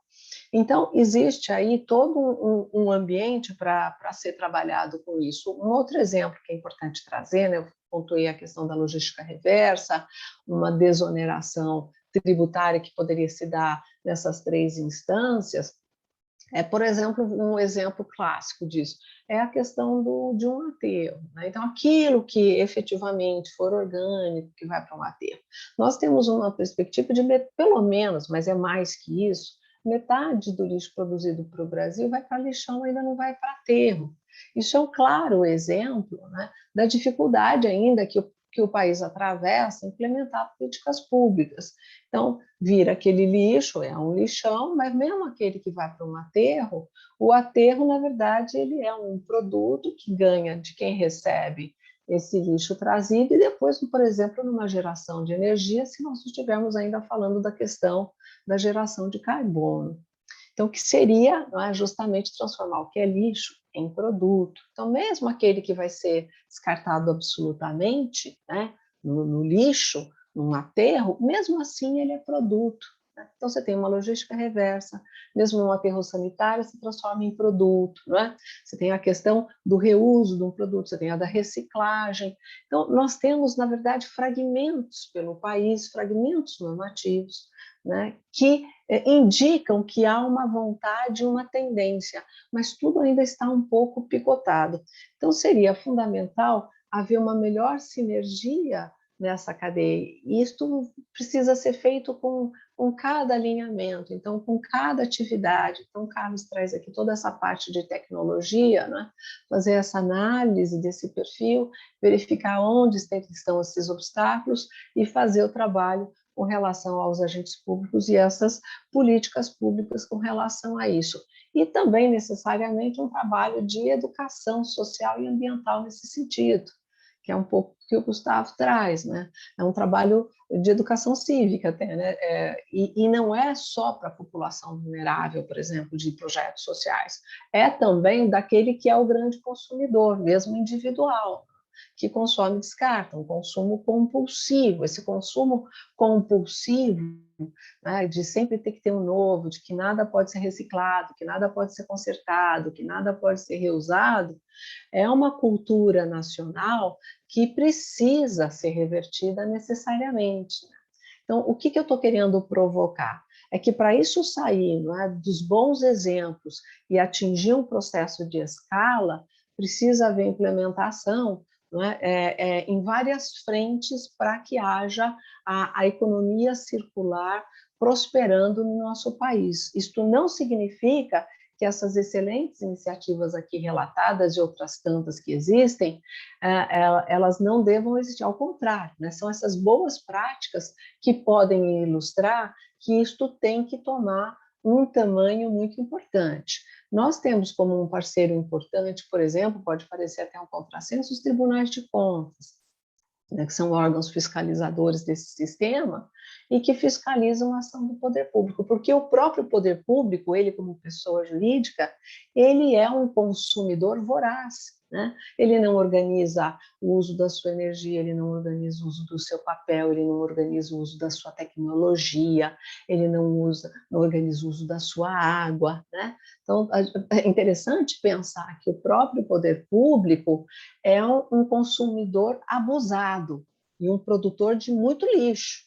Então, existe aí todo um ambiente para ser trabalhado com isso. Um outro exemplo que é importante trazer, né, eu pontuei a questão da logística reversa, uma desoneração tributária que poderia se dar nessas 3 instâncias. Por exemplo, um exemplo clássico disso é a questão de um aterro, né? Então, aquilo que efetivamente for orgânico, que vai para um aterro. Nós temos uma perspectiva de, pelo menos, mas é mais que isso, metade do lixo produzido para o Brasil vai para lixão, ainda não vai para aterro. Isso é um claro exemplo, né, da dificuldade ainda que o país atravessa implementar políticas públicas. Então, vira aquele lixo, é um lixão, mas mesmo aquele que vai para um aterro, o aterro, na verdade, ele é um produto que ganha de quem recebe esse lixo trazido e depois, por exemplo, numa geração de energia, se nós estivermos ainda falando da questão da geração de carbono. Então, que seria, não é, justamente transformar o que é lixo em produto. Então, mesmo aquele que vai ser descartado absolutamente, né, no lixo, num aterro, mesmo assim ele é produto. Né? Então, você tem uma logística reversa, mesmo num aterro sanitário, se transforma em produto. Não é? Você tem a questão do reuso de um produto, você tem a da reciclagem. Então, nós temos, na verdade, fragmentos pelo país, fragmentos normativos, né, que indicam que há uma vontade, uma tendência, mas tudo ainda está um pouco picotado. Então, seria fundamental haver uma melhor sinergia nessa cadeia. E isto precisa ser feito com cada alinhamento, então, com cada atividade. Então, o Carlos traz aqui toda essa parte de tecnologia, né? Fazer essa análise desse perfil, verificar onde estão esses obstáculos e fazer o trabalho com relação aos agentes públicos e essas políticas públicas com relação a isso. E também, necessariamente, um trabalho de educação social e ambiental nesse sentido, que é um pouco o que o Gustavo traz, né? É um trabalho de educação cívica até, né? E não é só para a população vulnerável, por exemplo, de projetos sociais, é também daquele que é o grande consumidor, mesmo individual, que consome e descarta, um consumo compulsivo. Esse consumo compulsivo, né, de sempre ter que ter um novo, de que nada pode ser reciclado, que nada pode ser consertado, que nada pode ser reusado, é uma cultura nacional que precisa ser revertida necessariamente. Então, o que eu estou querendo provocar? É que para isso sair, né, dos bons exemplos e atingir um processo de escala, precisa haver implementação, né, em várias frentes para que haja a economia circular prosperando no nosso país. Isto não significa que essas excelentes iniciativas aqui relatadas e outras tantas que existem, elas não devam existir, ao contrário, né? São essas boas práticas que podem ilustrar que isto tem que tomar um tamanho muito importante. Nós temos como um parceiro importante, por exemplo, pode parecer até um contrassenso, os tribunais de contas, né, que são órgãos fiscalizadores desse sistema e que fiscalizam a ação do poder público, porque o próprio poder público, ele como pessoa jurídica, ele é um consumidor voraz, né? Ele não organiza o uso da sua energia, ele não organiza o uso do seu papel, ele não organiza o uso da sua tecnologia, ele não organiza o uso da sua água, né? Então, é interessante pensar que o próprio poder público é um consumidor abusado e um produtor de muito lixo,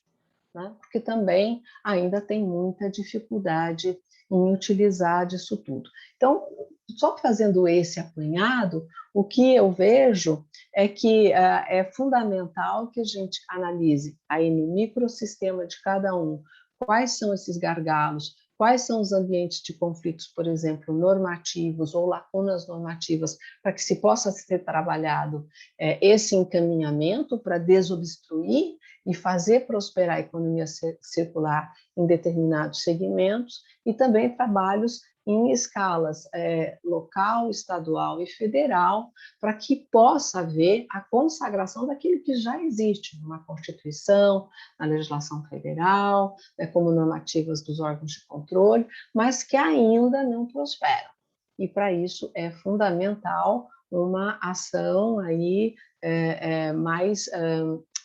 né? Porque também ainda tem muita dificuldade em utilizar disso tudo. Então, só fazendo esse apanhado, o que eu vejo é que é fundamental que a gente analise aí no microsistema de cada um, quais são esses gargalos, quais são os ambientes de conflitos, por exemplo, normativos ou lacunas normativas, para que se possa ser trabalhado esse encaminhamento para desobstruir e fazer prosperar a economia circular em determinados segmentos, e também trabalhos em escalas local, estadual e federal, para que possa haver a consagração daquilo que já existe numa Constituição, na legislação federal, né, como normativas dos órgãos de controle, mas que ainda não prosperam. E para isso é fundamental uma ação aí mais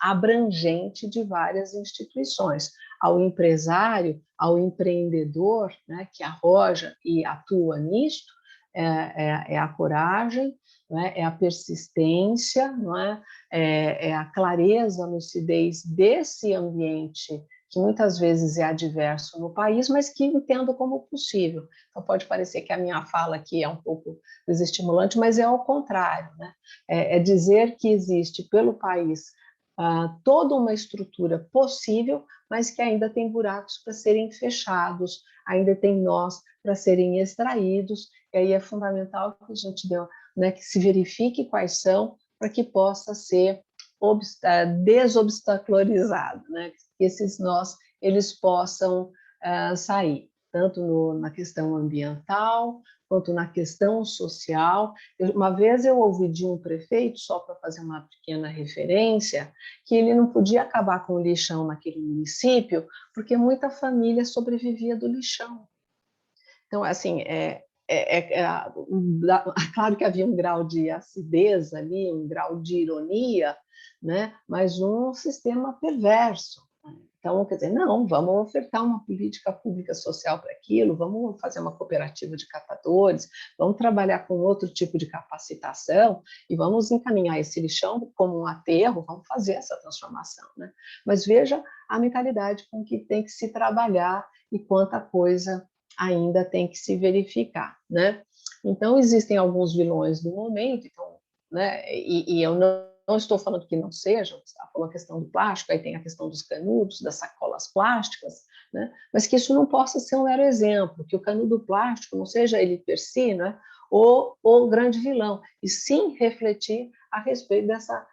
abrangente de várias instituições, ao empresário, ao empreendedor, né, que arroja e atua nisto, é a coragem, né, é a persistência, não é? É a clareza, a lucidez desse ambiente que muitas vezes é adverso no país, mas que entendo como possível. Então, pode parecer que a minha fala aqui é um pouco desestimulante, mas é ao contrário, né? É dizer que existe pelo país toda uma estrutura possível, mas que ainda tem buracos para serem fechados, ainda tem nós para serem extraídos, e aí é fundamental que a gente né, que se verifique quais são, para que possa ser desobstacularizado, né, que esses nós eles possam sair, tanto na questão ambiental, quanto na questão social. Uma vez eu ouvi de um prefeito, só para fazer uma pequena referência, que ele não podia acabar com o lixão naquele município, porque muita família sobrevivia do lixão. Então, assim, claro que havia um grau de acidez ali, um grau de ironia, né? Mas um sistema perverso. Então, quer dizer, não, vamos ofertar uma política pública social para aquilo, vamos fazer uma cooperativa de catadores, vamos trabalhar com outro tipo de capacitação e vamos encaminhar esse lixão como um aterro, vamos fazer essa transformação, né? Mas veja a mentalidade com que tem que se trabalhar e quanta coisa ainda tem que se verificar, né? Então, existem alguns vilões do momento, então, né? E eu não estou falando que não sejam, você está falando a questão do plástico, aí tem a questão dos canudos, das sacolas plásticas, né? Mas que isso não possa ser um mero exemplo, que o canudo plástico não seja ele per si, né? O grande vilão, e sim refletir a respeito dessa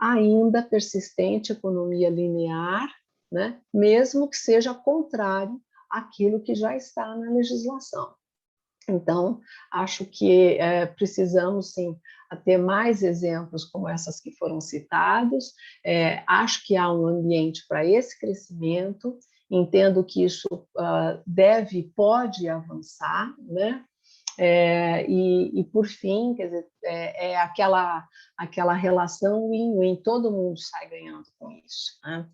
ainda persistente economia linear, né? Mesmo que seja contrário àquilo que já está na legislação. Então, acho que precisamos, sim, ter mais exemplos como essas que foram citados. Acho que há um ambiente para esse crescimento, entendo que isso pode avançar, né? E, por fim, quer dizer, aquela relação win-win, todo mundo sai ganhando com isso, né?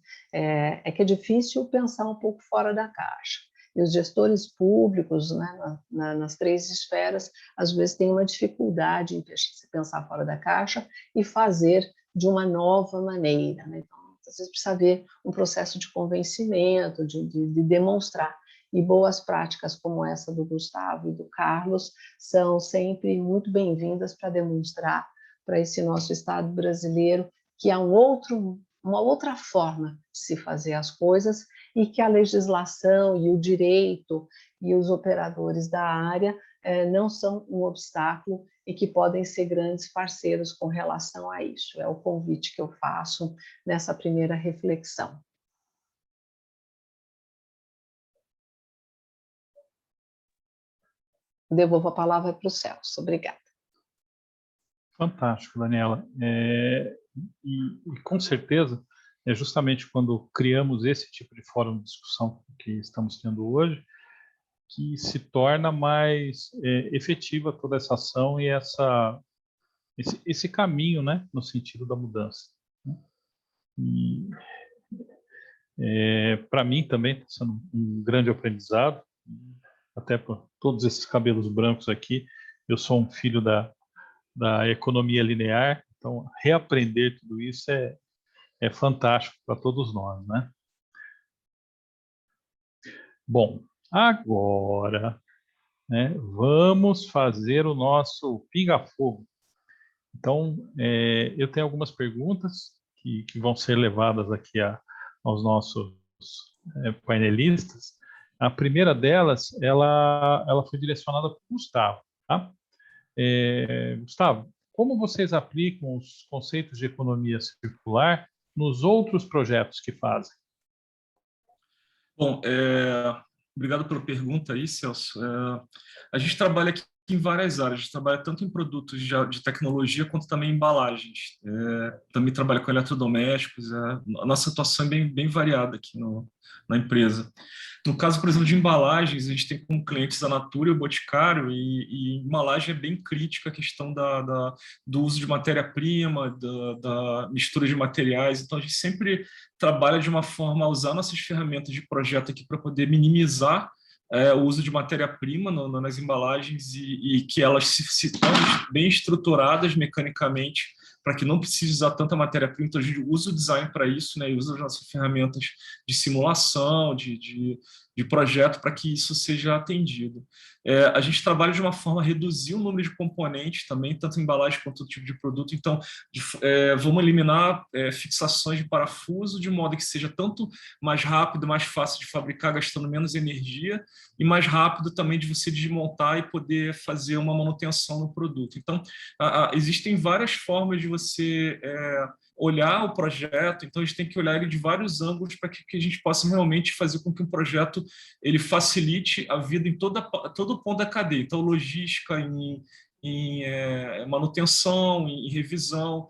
Que é difícil pensar um pouco fora da caixa. E os gestores públicos, né, nas 3 esferas, às vezes têm uma dificuldade em se pensar fora da caixa e fazer de uma nova maneira, né? Então, às vezes precisa haver um processo de convencimento, de demonstrar. E boas práticas como essa do Gustavo e do Carlos são sempre muito bem-vindas para demonstrar para esse nosso Estado brasileiro que há uma outra forma de se fazer as coisas e que a legislação e o direito e os operadores da área não são um obstáculo e que podem ser grandes parceiros com relação a isso. É o convite que eu faço nessa primeira reflexão. Devolvo a palavra para o Celso. Obrigada. Fantástico, Daniela. E com certeza, é justamente quando criamos esse tipo de fórum de discussão que estamos tendo hoje, que se torna mais efetiva toda essa ação e esse caminho, né, no sentido da mudança. Para mim também está sendo um grande aprendizado, até por todos esses cabelos brancos aqui. Eu sou um filho da economia linear, então reaprender tudo isso é fantástico para todos nós, né? Bom, agora, né, vamos fazer o nosso pinga-fogo. Então, eu tenho algumas perguntas que vão ser levadas aqui aos nossos painelistas. A primeira delas, ela foi direcionada para o Gustavo, tá? Gustavo, como vocês aplicam os conceitos de economia circular nos outros projetos que fazem? Bom, obrigado pela pergunta aí, Celso. A gente trabalha aqui em várias áreas, a gente trabalha tanto em produtos de tecnologia quanto também em embalagens. Também trabalha com eletrodomésticos, a nossa atuação é bem variada aqui na empresa. No caso, por exemplo, de embalagens, a gente tem como clientes a Natura e o Boticário, e embalagem é bem crítica a questão do uso de matéria-prima, da mistura de materiais, então a gente sempre trabalha de uma forma a usar nossas ferramentas de projeto aqui para poder minimizar o uso de matéria-prima nas embalagens e que elas se tornem bem estruturadas mecanicamente para que não precise usar tanta matéria-prima. Então, a gente usa o design para isso, né, e usa as nossas ferramentas de simulação, de projeto para que isso seja atendido. A gente trabalha de uma forma a reduzir o número de componentes também, tanto em embalagem quanto o tipo de produto. Então, vamos eliminar fixações de parafuso de modo que seja tanto mais rápido, mais fácil de fabricar, gastando menos energia, e mais rápido também de você desmontar e poder fazer uma manutenção no produto. Então, existem várias formas de você olhar o projeto, então a gente tem que olhar ele de vários ângulos para que a gente possa realmente fazer com que um projeto ele facilite a vida em todo o ponto da cadeia. Então, logística, em manutenção, em revisão.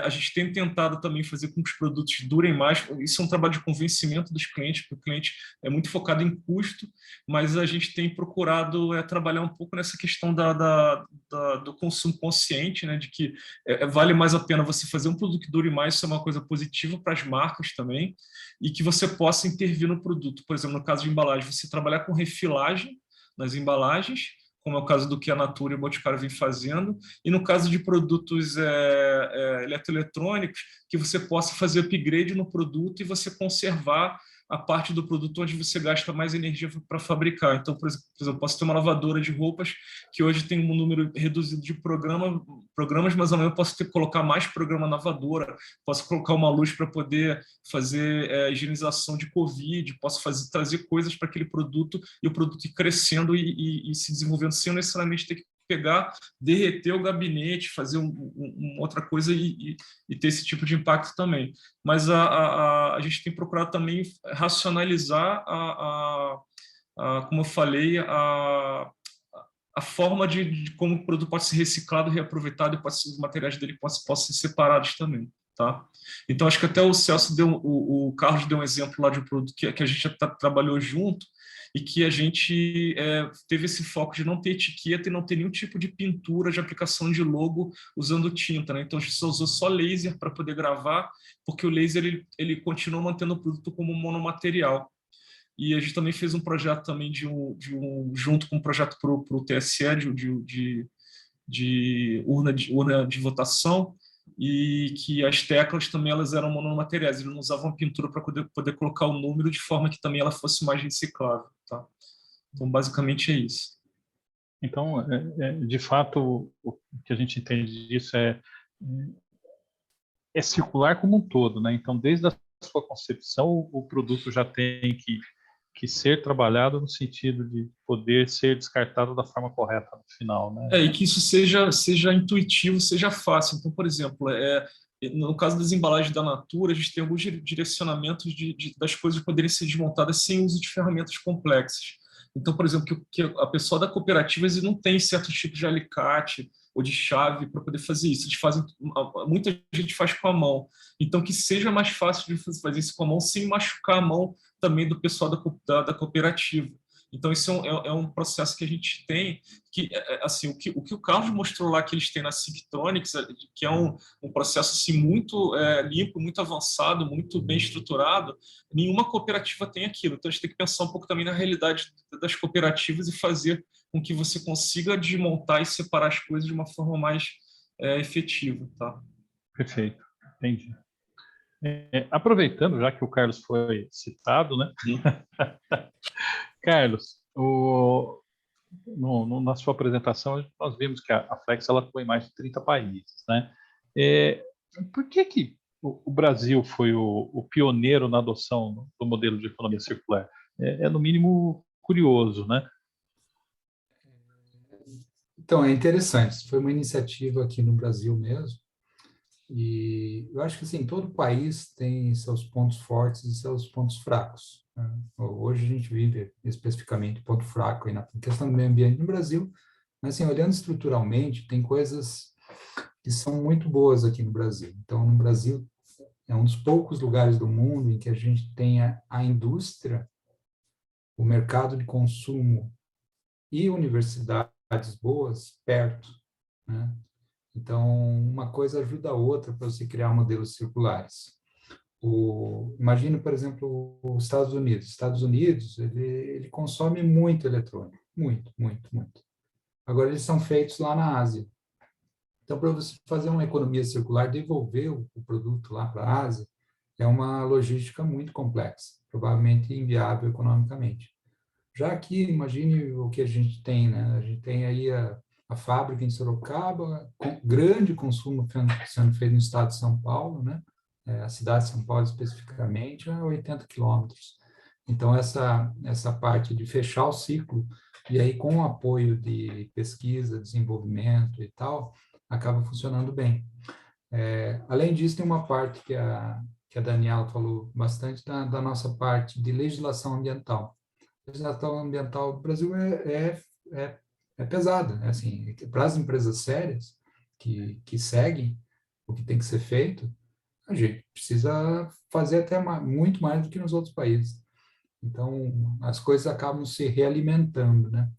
A gente tem tentado também fazer com que os produtos durem mais. Isso é um trabalho de convencimento dos clientes, porque o cliente é muito focado em custo, mas a gente tem procurado trabalhar um pouco nessa questão do consumo consciente, né, de que vale mais a pena você fazer um produto que dure mais, isso é uma coisa positiva para as marcas também, e que você possa intervir no produto. Por exemplo, no caso de embalagem, você trabalhar com refilagem nas embalagens, como é o caso do que a Natura e o Boticário vem fazendo, e no caso de produtos eletroeletrônicos, que você possa fazer upgrade no produto e você conservar a parte do produto onde você gasta mais energia para fabricar. Então, por exemplo, posso ter uma lavadora de roupas que hoje tem um número reduzido de programas, mas amanhã eu posso colocar mais programa na lavadora, posso colocar uma luz para poder fazer higienização de Covid, posso trazer coisas para aquele produto e o produto ir crescendo e se desenvolvendo sem necessariamente ter que pegar, derreter o gabinete, fazer uma outra coisa e ter esse tipo de impacto também. Mas a gente tem procurado também racionalizar, como eu falei, a forma de como o produto pode ser reciclado, reaproveitado, e os materiais dele possam ser separados também. Tá? Então, acho que até o Celso o Carlos deu um exemplo lá de um produto que a gente já trabalhou junto, e que a gente teve esse foco de não ter etiqueta e não ter nenhum tipo de pintura de aplicação de logo usando tinta, né? Então, a gente só usou só laser para poder gravar, porque o laser ele continua mantendo o produto como monomaterial. E a gente também fez um projeto também junto com um projeto para o TSE de urna de votação, e que as teclas também elas eram monomateriais, eles não usavam pintura para poder colocar o número de forma que também ela fosse mais reciclável. Tá? Então, basicamente é isso. Então, de fato, o que a gente entende disso é circular como um todo, né? Então, desde a sua concepção, o produto já tem que ser trabalhado no sentido de poder ser descartado da forma correta no final, né? E que isso seja intuitivo, seja fácil. Então, por exemplo, no caso das embalagens da Natura, a gente tem alguns direcionamentos das coisas poderem ser desmontadas sem uso de ferramentas complexas. Então, por exemplo, que a pessoa da cooperativa eles não tem certo tipo de alicate ou de chave para poder fazer isso. Eles fazem, muita gente faz com a mão. Então, que seja mais fácil de fazer isso com a mão sem machucar a mão também do pessoal da cooperativa. Então, isso é um processo que a gente tem, que assim, o que o Carlos mostrou lá que eles têm na Synctronics, que é um processo assim, muito limpo, muito avançado, muito bem estruturado, nenhuma cooperativa tem aquilo. Então, a gente tem que pensar um pouco também na realidade das cooperativas e fazer com que você consiga desmontar e separar as coisas de uma forma mais efetiva. Tá? Perfeito, entendi. Aproveitando, já que o Carlos foi citado, né? Carlos, na sua apresentação, nós vimos que a Flex ela atua em mais de 30 países, né? Por que o Brasil foi o pioneiro na adoção do modelo de economia circular? No mínimo, curioso, né? Então, é interessante. Foi uma iniciativa aqui no Brasil mesmo. E eu acho que assim, todo país tem seus pontos fortes e seus pontos fracos. Né? Hoje a gente vive especificamente ponto fraco aí na questão do meio ambiente no Brasil, mas assim, olhando estruturalmente, tem coisas que são muito boas aqui no Brasil. Então, no Brasil, é um dos poucos lugares do mundo em que a gente tem a indústria, o mercado de consumo e universidades boas perto, né? Então, uma coisa ajuda a outra para você criar modelos circulares. Imagine, por exemplo, os Estados Unidos. Os Estados Unidos, ele consome muito eletrônico, muito, muito, muito. Agora, eles são feitos lá na Ásia. Então, para você fazer uma economia circular, devolver o produto lá para a Ásia, é uma logística muito complexa, provavelmente inviável economicamente. Já aqui, imagine o que a gente tem, né? A gente tem aí a fábrica em Sorocaba, com grande consumo sendo feito no estado de São Paulo, né? A cidade de São Paulo especificamente é 80 quilômetros. Então, essa parte de fechar o ciclo, e aí com o apoio de pesquisa, desenvolvimento e tal, acaba funcionando bem. Além disso, tem uma parte que a Daniela falou bastante da nossa parte de legislação ambiental. A legislação ambiental do Brasil é pesada, né? Assim, para as empresas sérias que seguem o que tem que ser feito, a gente precisa fazer até muito mais do que nos outros países. Então, as coisas acabam se realimentando, né?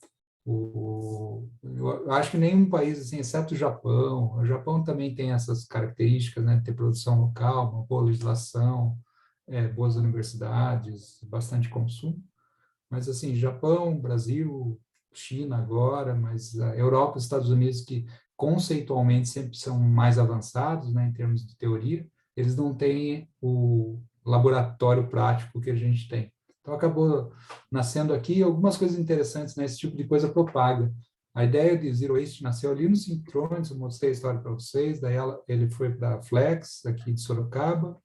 Eu acho que nenhum país, assim, exceto o Japão também tem essas características, né? Ter produção local, uma boa legislação, boas universidades, bastante consumo. Mas, assim, Japão, Brasil, China agora, mas a Europa e os Estados Unidos, que conceitualmente sempre são mais avançados, né, em termos de teoria, eles não têm o laboratório prático que a gente tem. Então, acabou nascendo aqui algumas coisas interessantes, né? Esse tipo de coisa propaga. A ideia de Zero Waste nasceu ali no Synctronics, eu mostrei a história para vocês, daí ele foi para a Flex, aqui de Sorocaba.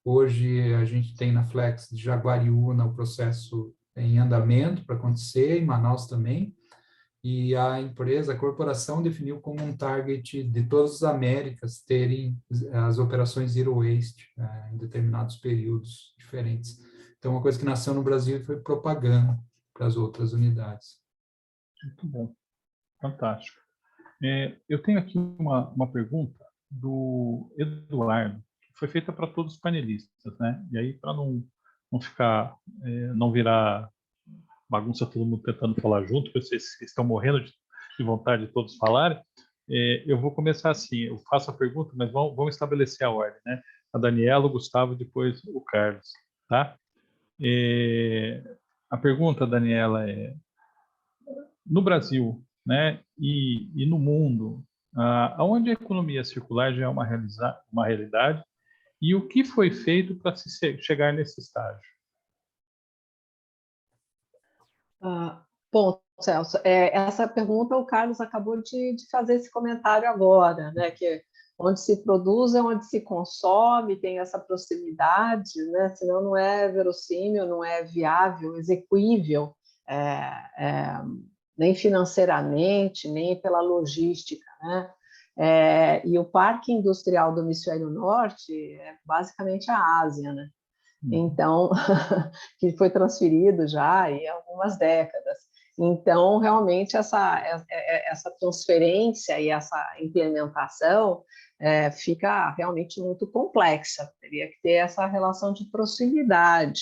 Hoje, a gente tem na Flex de Jaguariúna o processo em andamento para acontecer, em Manaus também, e a empresa, a corporação definiu como um target de todas as Américas terem as operações Zero Waste em determinados períodos diferentes. Então, uma coisa que nasceu no Brasil e foi propaganda para as outras unidades. Muito bom. Fantástico. Eu tenho aqui uma pergunta do Eduardo, que foi feita para todos os panelistas, né? E aí, para não ficar, não virar bagunça todo mundo tentando falar junto, porque vocês estão morrendo de vontade de todos falarem, eu vou começar assim, eu faço a pergunta, mas vamos estabelecer a ordem, né? A Daniela, o Gustavo, depois o Carlos, tá? A pergunta, Daniela, no Brasil, né, e no mundo, aonde a economia circular já é uma realidade, e o que foi feito para se chegar nesse estágio? Bom, Celso, essa pergunta o Carlos acabou de fazer esse comentário agora, né, que onde se produz é onde se consome, tem essa proximidade, né, senão não é verossímil, não é viável, execuível, nem financeiramente, nem pela logística, né? E o Parque Industrial do Hemisfério Norte é basicamente a Ásia, né? Então, que foi transferido já há algumas décadas. Então, realmente, essa transferência e essa implementação fica realmente muito complexa. Teria que ter essa relação de proximidade.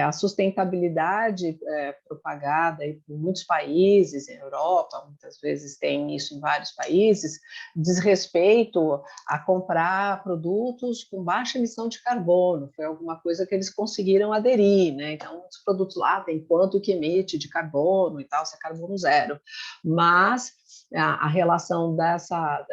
A sustentabilidade propagada aí por muitos países, em Europa, muitas vezes tem isso em vários países, diz respeito a comprar produtos com baixa emissão de carbono, foi alguma coisa que eles conseguiram aderir, né? Então, os produtos lá têm quanto que emite de carbono e tal, se é carbono zero, mas a relação dessa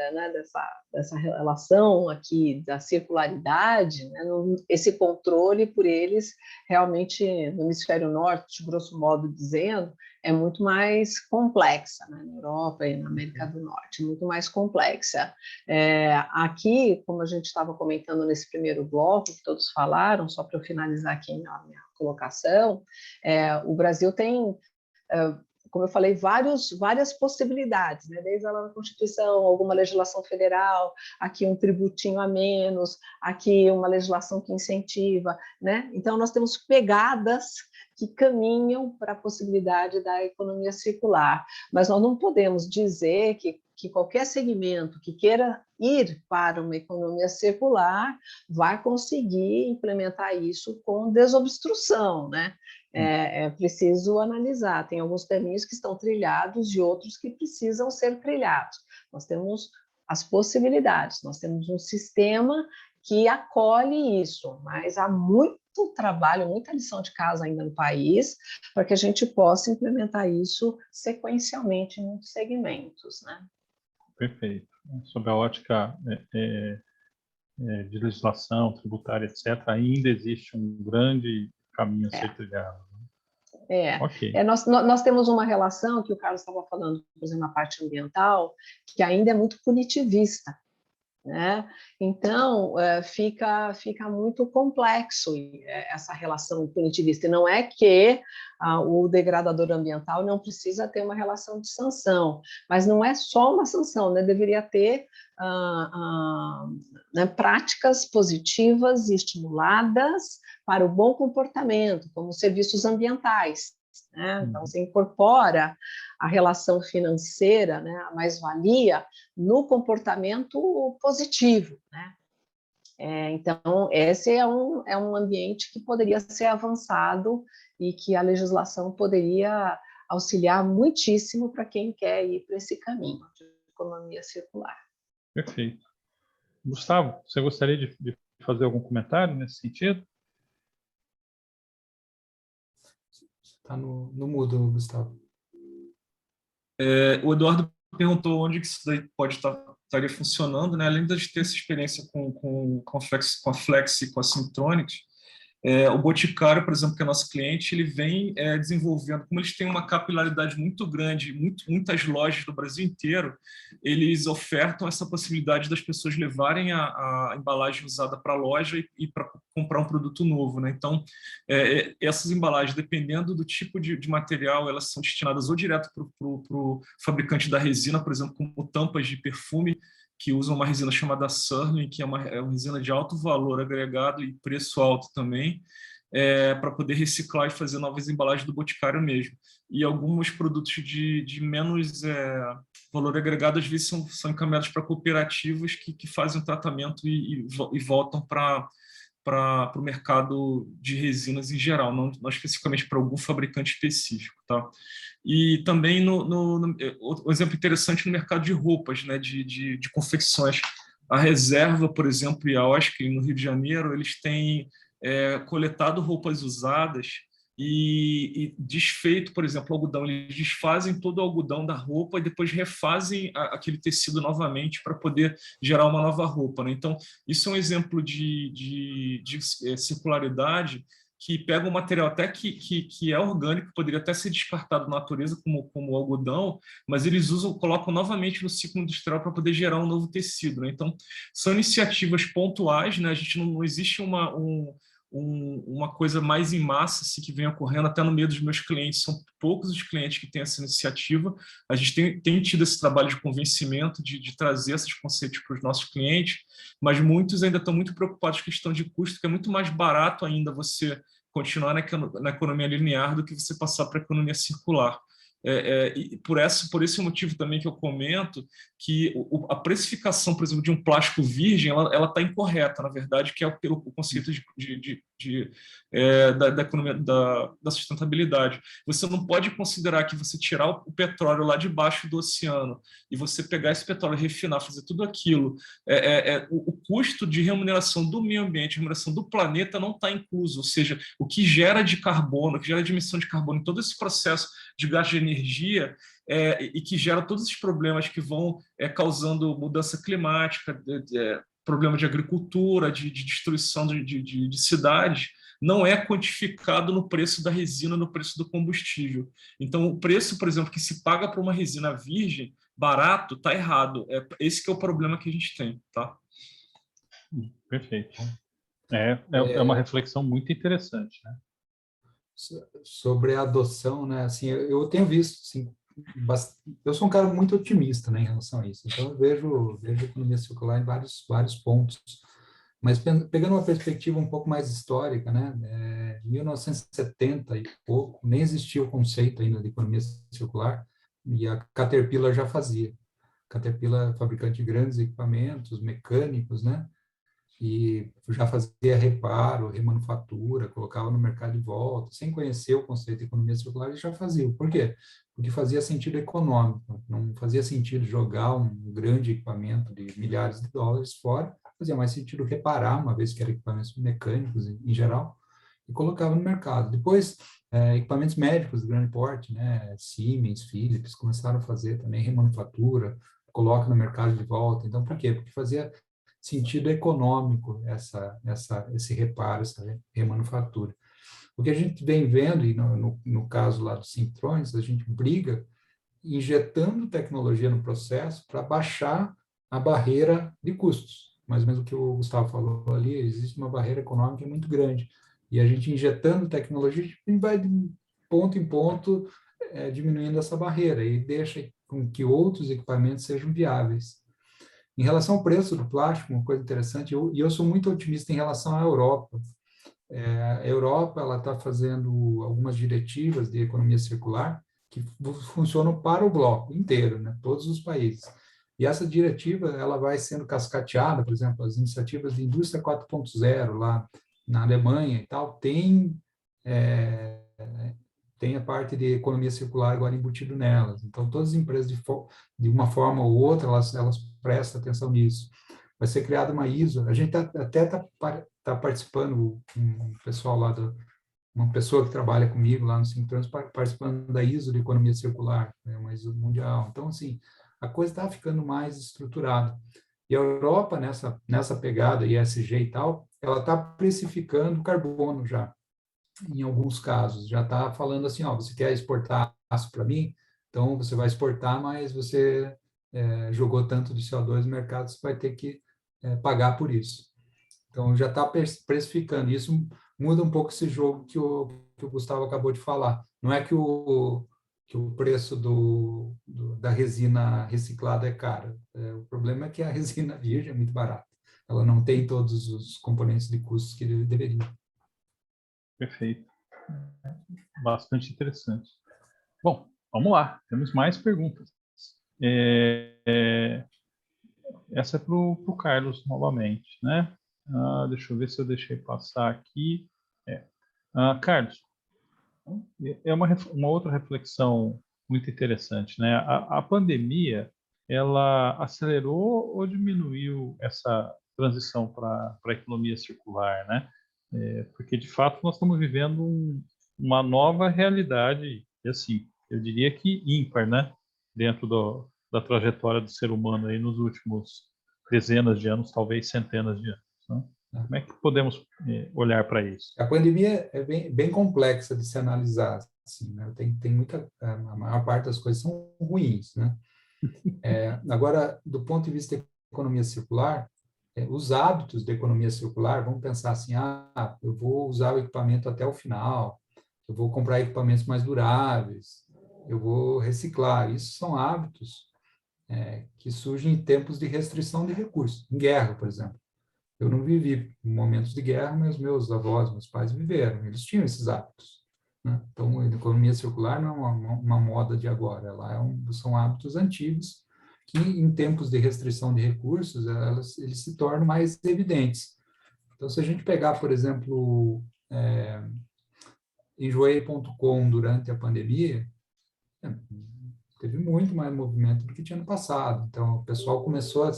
relação aqui da circularidade, né, esse controle por eles realmente no hemisfério norte, grosso modo dizendo, é muito mais complexa, né? Na Europa e na América do Norte, muito mais complexa. Aqui, como a gente estava comentando nesse primeiro bloco, que todos falaram, só para eu finalizar aqui a minha colocação, o Brasil tem como eu falei, várias possibilidades, né? Desde a Constituição, alguma legislação federal, aqui um tributinho a menos, aqui uma legislação que incentiva, né? Então, nós temos pegadas que caminham para a possibilidade da economia circular, mas nós não podemos dizer que qualquer segmento que queira ir para uma economia circular vai conseguir implementar isso com desobstrução, né? É preciso analisar, tem alguns caminhos que estão trilhados e outros que precisam ser trilhados. Nós temos as possibilidades, nós temos um sistema que acolhe isso, mas há muito trabalho, muita lição de casa ainda no país para que a gente possa implementar isso sequencialmente em muitos segmentos, né? Perfeito. Sob a ótica de legislação tributária, etc., ainda existe um grande caminho a ser trilhado. Okay. Nós temos uma relação que o Carlos estava falando, por exemplo, na parte ambiental, que ainda é muito punitivista, né? Então, fica muito complexo essa relação punitivista. E não é que o degradador ambiental não precisa ter uma relação de sanção, mas não é só uma sanção, né? Deveria ter né, práticas positivas e estimuladas para o bom comportamento, como serviços ambientais. Né? Então, você incorpora a relação financeira, né, a mais-valia, no comportamento positivo. Né? Então, esse é um ambiente que poderia ser avançado e que a legislação poderia auxiliar muitíssimo para quem quer ir para esse caminho de economia circular. Perfeito. Gustavo, você gostaria de fazer algum comentário nesse sentido? Está no mudo, Gustavo. O Eduardo perguntou onde que isso daí estaria funcionando, né? Além de ter essa experiência com a Flex e com a Syntronics, o Boticário, por exemplo, que é nosso cliente, ele vem desenvolvendo, como eles têm uma capilaridade muito grande, muitas lojas do Brasil inteiro, eles ofertam essa possibilidade das pessoas levarem a embalagem usada para a loja e para comprar um produto novo, né? Então, essas embalagens, dependendo do tipo de material, elas são destinadas ou direto para o fabricante da resina, por exemplo, como tampas de perfume, que usam uma resina chamada Surlyn, que é uma resina de alto valor agregado e preço alto também. para poder reciclar e fazer novas embalagens do Boticário mesmo. E alguns produtos de menos valor agregado, às vezes, são encaminhados para cooperativas que fazem o tratamento e voltam para o mercado de resinas em geral, não especificamente para algum fabricante específico. Tá? E também, um exemplo interessante no mercado de roupas, né, de confecções. A Reserva, por exemplo, e a Oscar, no Rio de Janeiro, eles têm coletado roupas usadas e desfeito, por exemplo, o algodão. Eles desfazem todo o algodão da roupa e depois refazem aquele tecido novamente para poder gerar uma nova roupa. Né? Então, isso é um exemplo de circularidade que pega um material até que é orgânico, poderia até ser descartado na natureza, como o algodão, mas eles colocam novamente no ciclo industrial para poder gerar um novo tecido. Né? Então, são iniciativas pontuais, né? A gente não existe uma coisa mais em massa assim, que vem ocorrendo até no meio dos meus clientes. São poucos os clientes que têm essa iniciativa. A gente tem tido esse trabalho de convencimento, de trazer esses conceitos para os nossos clientes, mas muitos ainda estão muito preocupados com a questão de custo, que é muito mais barato ainda você continuar na economia linear do que você passar para a economia circular. E por esse motivo também que eu comento que a precificação, por exemplo, de um plástico virgem, ela está incorreta, na verdade, que é pelo conceito da economia, da sustentabilidade. Você não pode considerar que você tirar o petróleo lá de baixo do oceano e você pegar esse petróleo, refinar, fazer tudo aquilo. O custo de remuneração do meio ambiente, remuneração do planeta não está incluso, ou seja, o que gera de carbono, o que gera de emissão de carbono em todo esse processo de gasto de energia e que gera todos esses problemas que vão causando mudança climática, problema de agricultura, de destruição de cidades, não é quantificado no preço da resina, no preço do combustível. Então, o preço, por exemplo, que se paga para uma resina virgem, barato, está errado. Esse que é o problema que a gente tem. Tá? Perfeito. É uma reflexão muito interessante, né? Sobre a adoção, né? Assim, eu tenho visto, assim, eu sou um cara muito otimista, né, em relação a isso. Então, eu vejo a economia circular em vários pontos. Mas pegando uma perspectiva um pouco mais histórica, né? Em 1970 e pouco, nem existia o conceito ainda de economia circular, e a Caterpillar já fazia. Caterpillar, fabricante de grandes equipamentos mecânicos, né? E já fazia reparo, remanufatura, colocava no mercado de volta, sem conhecer o conceito de economia circular, eles já faziam. Por quê? Porque fazia sentido econômico, não fazia sentido jogar um grande equipamento de milhares de dólares fora, fazia mais sentido reparar, uma vez que eram equipamentos mecânicos em geral, e colocava no mercado. Depois, equipamentos médicos de grande porte, né? Siemens, Philips, começaram a fazer também remanufatura, coloca no mercado de volta. Então, por quê? Porque fazia sentido econômico esse reparo, essa remanufatura. O que a gente vem vendo, e no caso lá dos Syntronics, a gente briga injetando tecnologia no processo para baixar a barreira de custos. Mais ou menos o que o Gustavo falou ali, existe uma barreira econômica muito grande. E a gente injetando tecnologia, a gente vai de ponto em ponto diminuindo essa barreira e deixa com que outros equipamentos sejam viáveis. Em relação ao preço do plástico, uma coisa interessante, eu sou muito otimista em relação à Europa. A Europa está fazendo algumas diretivas de economia circular que funcionam para o bloco inteiro, né? Todos os países. E essa diretiva ela vai sendo cascateada, por exemplo, as iniciativas de indústria 4.0 lá na Alemanha e tal, tem a parte de economia circular agora embutido nelas. Então, todas as empresas, de uma forma ou outra, elas prestam atenção nisso. Vai ser criada uma ISO. A gente até está participando, um pessoal lá, uma pessoa que trabalha comigo lá no Syntronics, participando da ISO de economia circular, né, uma ISO mundial. Então, assim, a coisa está ficando mais estruturada. E a Europa, nessa pegada ESG e tal, ela está precificando carbono já. Em alguns casos, já está falando assim, você quer exportar aço para mim? Então, você vai exportar, mas você jogou tanto de CO2 no mercado, você vai ter que pagar por isso. Então, já está precificando. Isso muda um pouco esse jogo que o Gustavo acabou de falar. Não é que o preço da resina reciclada é caro. O problema é que a resina virgem é muito barata. Ela não tem todos os componentes de custos que deveria. Perfeito. Bastante interessante. Bom, vamos lá. Temos mais perguntas. Essa é para o Carlos novamente, né? Deixa eu ver se eu deixei passar aqui. Carlos, é uma outra reflexão muito interessante, né? A pandemia, ela acelerou ou diminuiu essa transição para a economia circular, né? Porque, de fato, nós estamos vivendo uma nova realidade, e assim, eu diria que ímpar, né? Dentro da trajetória do ser humano aí nos últimos dezenas de anos, talvez centenas de anos, né? Como é que podemos olhar para isso? A pandemia é bem complexa de se analisar, assim, né? Tem muita, a maior parte das coisas são ruins, né? Agora, do ponto de vista da economia circular, os hábitos da economia circular, vamos pensar assim, eu vou usar o equipamento até o final, eu vou comprar equipamentos mais duráveis, eu vou reciclar. Isso são hábitos que surgem em tempos de restrição de recursos, em guerra, por exemplo. Eu não vivi momentos de guerra, mas meus avós, meus pais viveram, eles tinham esses hábitos, né? Então, a economia circular não é uma moda de agora, são hábitos antigos que, em tempos de restrição de recursos, eles se tornam mais evidentes. Então, se a gente pegar, por exemplo, enjoei.com durante a pandemia, teve muito mais movimento do que tinha no passado. Então, o pessoal começou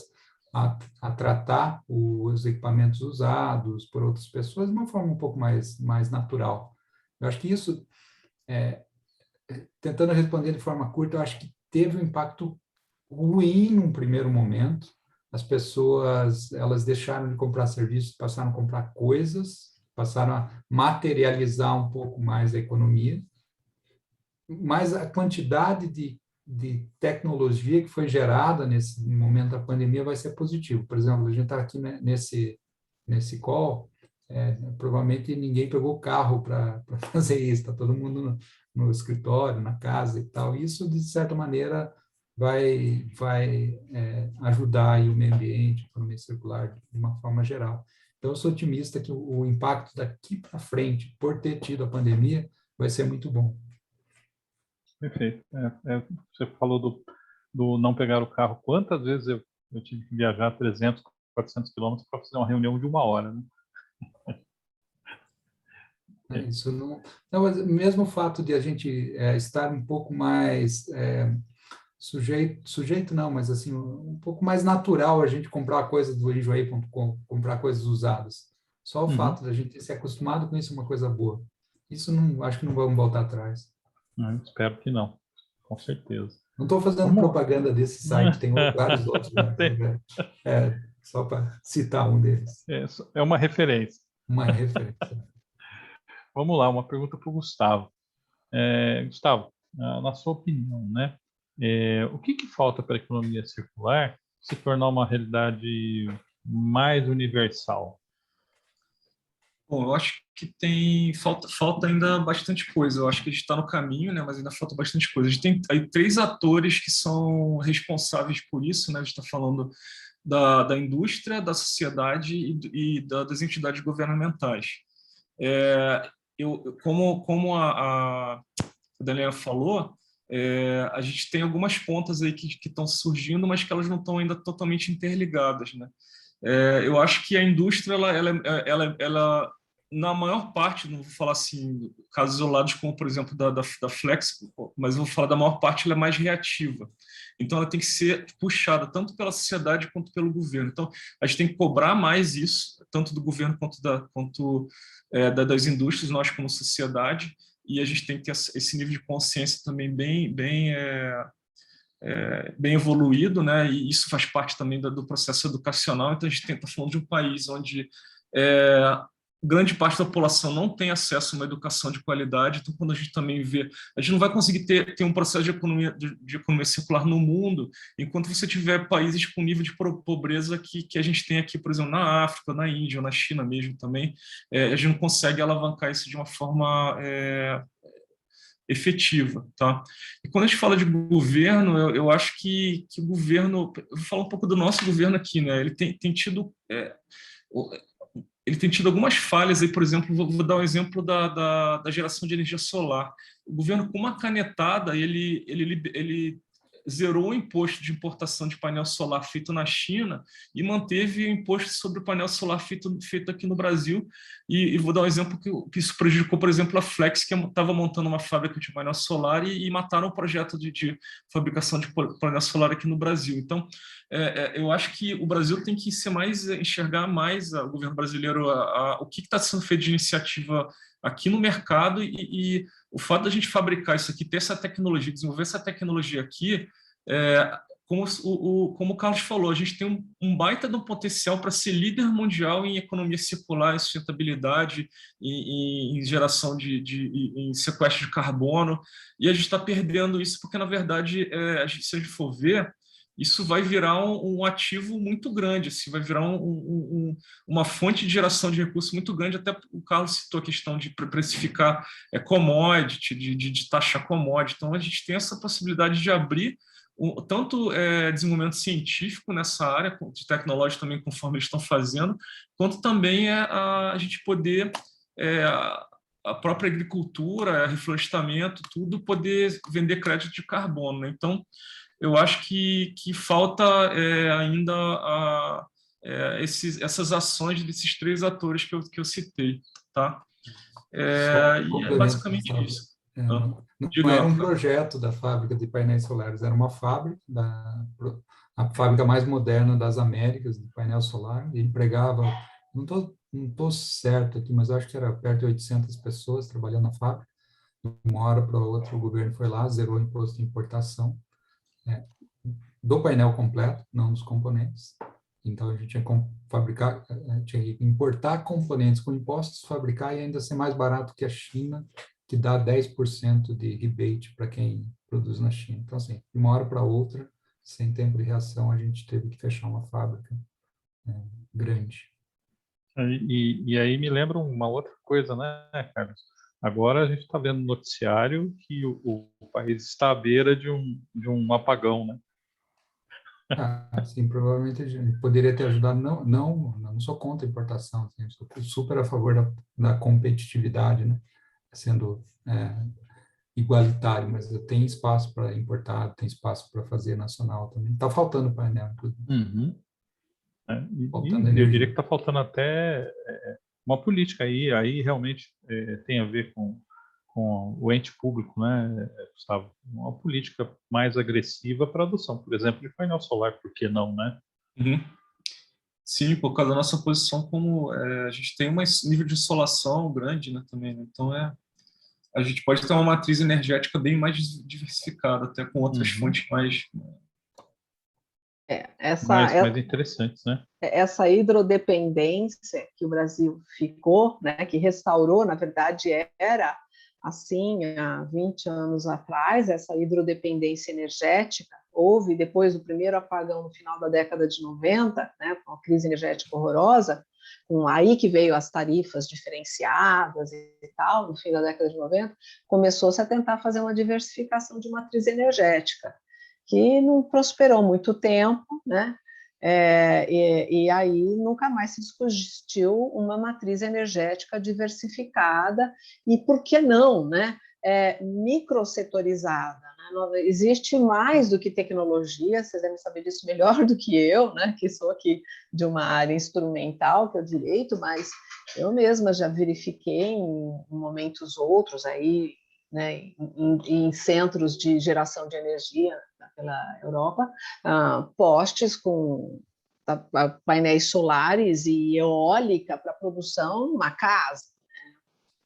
a tratar os equipamentos usados por outras pessoas de uma forma um pouco mais natural. Eu acho que isso, tentando responder de forma curta, eu acho que teve um impacto ruim num primeiro momento. As pessoas, elas deixaram de comprar serviços, passaram a comprar coisas, passaram a materializar um pouco mais a economia, mas a quantidade de tecnologia que foi gerada nesse momento da pandemia vai ser positivo. Por exemplo, a gente está aqui, né, nesse call, provavelmente ninguém pegou o carro para fazer isso, está todo mundo no escritório, na casa e tal. Isso, de certa maneira, vai ajudar aí o meio ambiente, a economia circular, de uma forma geral. Então, eu sou otimista que o impacto daqui para frente, por ter tido a pandemia, vai ser muito bom. Perfeito. Você falou do não pegar o carro. Quantas vezes eu tive que viajar 300, 400 quilômetros para fazer uma reunião de 1 hora, né? Isso não, mas mesmo o fato de a gente estar um pouco mais sujeito não, mas assim, um pouco mais natural a gente comprar coisas do enjoei.com, comprar coisas usadas. Só o fato de a gente ter se acostumado com isso é uma coisa boa. Isso não, acho que não vamos voltar atrás. Espero que não, com certeza. Não estou fazendo propaganda desse site, tem vários outros, né? Só para citar um deles. É uma referência. Uma referência. Vamos lá, uma pergunta para o Gustavo. Gustavo, na sua opinião, né? O que falta para a economia circular se tornar uma realidade mais universal? Bom, eu acho que falta ainda bastante coisa. Eu acho que a gente está no caminho, né? Mas ainda falta bastante coisa. A gente tem aí 3 atores que são responsáveis por isso, né? A gente está falando da indústria, da sociedade e das entidades governamentais. Como a Daniela falou, a gente tem algumas pontas aí que estão surgindo, mas que elas não estão ainda totalmente interligadas, né? Eu acho que a indústria, ela na maior parte, não vou falar assim, casos isolados como, por exemplo, da Flex, mas eu vou falar da maior parte, ela é mais reativa. Então, ela tem que ser puxada tanto pela sociedade quanto pelo governo. Então, a gente tem que cobrar mais isso, tanto do governo quanto das indústrias, nós como sociedade, e a gente tem que ter esse nível de consciência também bem evoluído, né? E isso faz parte também do processo educacional. Então, a gente está falando de um país onde grande parte da população não tem acesso a uma educação de qualidade. Então, quando a gente também vê, a gente não vai conseguir ter um processo de economia circular no mundo enquanto você tiver países com nível de pobreza que a gente tem aqui, por exemplo, na África, na Índia, ou na China mesmo também. A gente não consegue alavancar isso de uma forma efetiva, tá? E quando a gente fala de governo, eu acho que o governo, eu vou falar um pouco do nosso governo aqui, né? Ele tem tido ele tem tido algumas falhas aí, por exemplo, vou dar um exemplo da geração de energia solar. O governo, com uma canetada, ele zerou o imposto de importação de painel solar feito na China e manteve o imposto sobre o painel solar feito aqui no Brasil. E vou dar um exemplo que isso prejudicou, por exemplo, a Flex, que estava montando uma fábrica de painel solar e mataram o projeto de fabricação de painel solar aqui no Brasil. Então, eu acho que o Brasil tem que enxergar mais, o governo brasileiro, o que está sendo feito de iniciativa aqui no mercado e o fato da gente fabricar isso aqui, ter essa tecnologia, desenvolver essa tecnologia aqui, como o Carlos falou, a gente tem um baita de um potencial para ser líder mundial em economia circular, em sustentabilidade, em geração em sequestro de carbono, e a gente está perdendo isso porque, na verdade, se a gente for ver, isso vai virar um ativo muito grande, assim, vai virar uma fonte de geração de recursos muito grande. Até o Carlos citou a questão de precificar commodity, de taxar commodity. Então, a gente tem essa possibilidade de abrir tanto desenvolvimento científico nessa área, de tecnológico também, conforme eles estão fazendo, quanto também a gente poder, a própria agricultura, reflorestamento, tudo, poder vender crédito de carbono, né? Então, eu acho que falta ainda essas ações desses três atores que eu citei, tá? E é basicamente isso. Não Diga, era um projeto da fábrica de painéis solares, era uma fábrica, a fábrica mais moderna das Américas de painel solar, e empregava, não tô certo aqui, mas acho que era perto de 800 pessoas trabalhando na fábrica. De uma hora para outra, o governo foi lá, zerou o imposto de importação, do painel completo, não dos componentes. Então, a gente tinha que tinha que importar componentes com impostos, fabricar e ainda ser mais barato que a China, que dá 10% de rebate para quem produz na China. Então, assim, de uma hora para outra, sem tempo de reação, a gente teve que fechar uma fábrica grande. E aí me lembra uma outra coisa, né, Carlos? Agora a gente está vendo no noticiário que o país está à beira de um apagão, né? Sim, provavelmente a gente poderia ter ajudado. Não sou contra a importação, assim, sou super a favor da competitividade, né? Sendo igualitário, mas tem espaço para importar, tem espaço para fazer nacional também. Está faltando painel, inclusive. Uhum. Faltando Eu diria energia. que está faltando até uma política aí realmente tem a ver com o ente público, né, Gustavo? Uma política mais agressiva para a adoção, por exemplo, de painel solar, por que não, né? Uhum. Sim, por causa da nossa posição como a gente tem um nível de insolação grande, né, também, né? Então a gente pode ter uma matriz energética bem mais diversificada, até com outras fontes mais mais interessantes, né? Essa hidrodependência que o Brasil ficou, né, que restaurou, na verdade, era assim, há 20 anos atrás, essa hidrodependência energética, houve depois do primeiro apagão no final da década de 90, né, com a crise energética horrorosa, aí que veio as tarifas diferenciadas e tal, no fim da década de 90, começou-se a tentar fazer uma diversificação de matriz energética, que não prosperou muito tempo, né? E aí nunca mais se discutiu uma matriz energética diversificada e, por que não, né? Microsetorizada. Né? Existe mais do que tecnologia, vocês devem saber disso melhor do que eu, né? Que sou aqui de uma área instrumental, que é o direito, mas eu mesma já verifiquei em momentos outros aí, né, em centros de geração de energia pela Europa, postes com painéis solares e eólica para produção numa casa.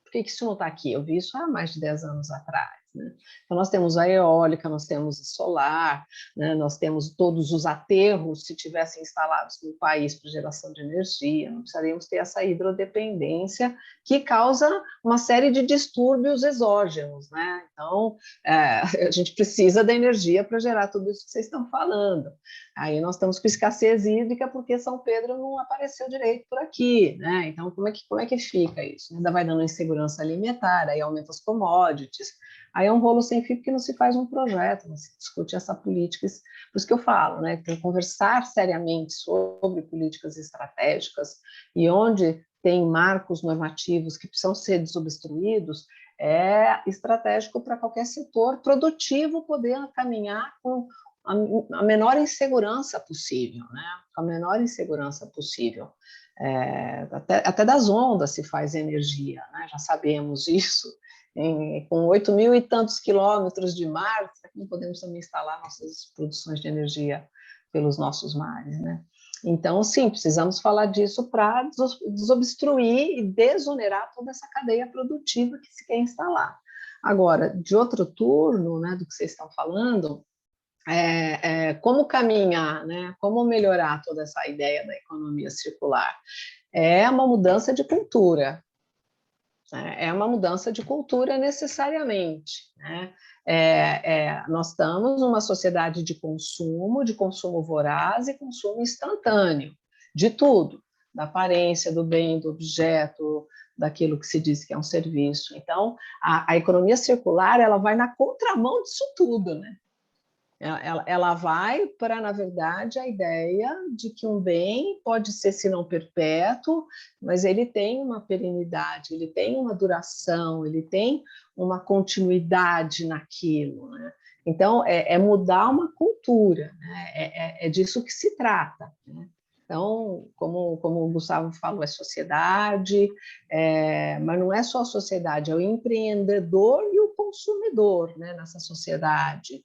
Por que isso não está aqui? Eu vi isso há mais de 10 anos atrás. Né? Então, nós temos a eólica, nós temos a solar, né? Nós temos todos os aterros, se tivessem instalados no país para geração de energia, não precisaríamos ter essa hidrodependência que causa uma série de distúrbios exógenos. Né? Então, a gente precisa da energia para gerar tudo isso que vocês estão falando. Aí nós estamos com escassez hídrica porque São Pedro não apareceu direito por aqui. Né? Então, como é que fica isso? Ainda vai dando insegurança alimentar, aí aumenta as commodities. Aí é um rolo sem fio porque não se faz um projeto, não se discute essa política. Por isso que eu falo, né, que conversar seriamente sobre políticas estratégicas e onde tem marcos normativos que precisam ser desobstruídos, é estratégico para qualquer setor produtivo poder caminhar com a menor insegurança possível, né? Com a menor insegurança possível. Até das ondas se faz energia, né? Já sabemos isso. Com 8.000 e tantos quilômetros de mar, não podemos também instalar nossas produções de energia pelos nossos mares, né? Então, sim, precisamos falar disso para desobstruir e desonerar toda essa cadeia produtiva que se quer instalar. Agora, de outro turno, né, do que vocês estão falando, como caminhar, né, como melhorar toda essa ideia da economia circular? É uma mudança de cultura. É uma mudança de cultura necessariamente, né? Nós estamos numa sociedade de consumo voraz e consumo instantâneo, de tudo, da aparência, do bem, do objeto, daquilo que se diz que é um serviço. Então, a economia circular, ela vai na contramão disso tudo, né? Ela vai para, na verdade, a ideia de que um bem pode ser, se não perpétuo, mas ele tem uma perenidade, ele tem uma duração, ele tem uma continuidade naquilo, né? Então, é mudar uma cultura, né? É disso que se trata, né? Então, como o Gustavo falou, é sociedade, mas não é só a sociedade, é o empreendedor e o consumidor, né, nessa sociedade.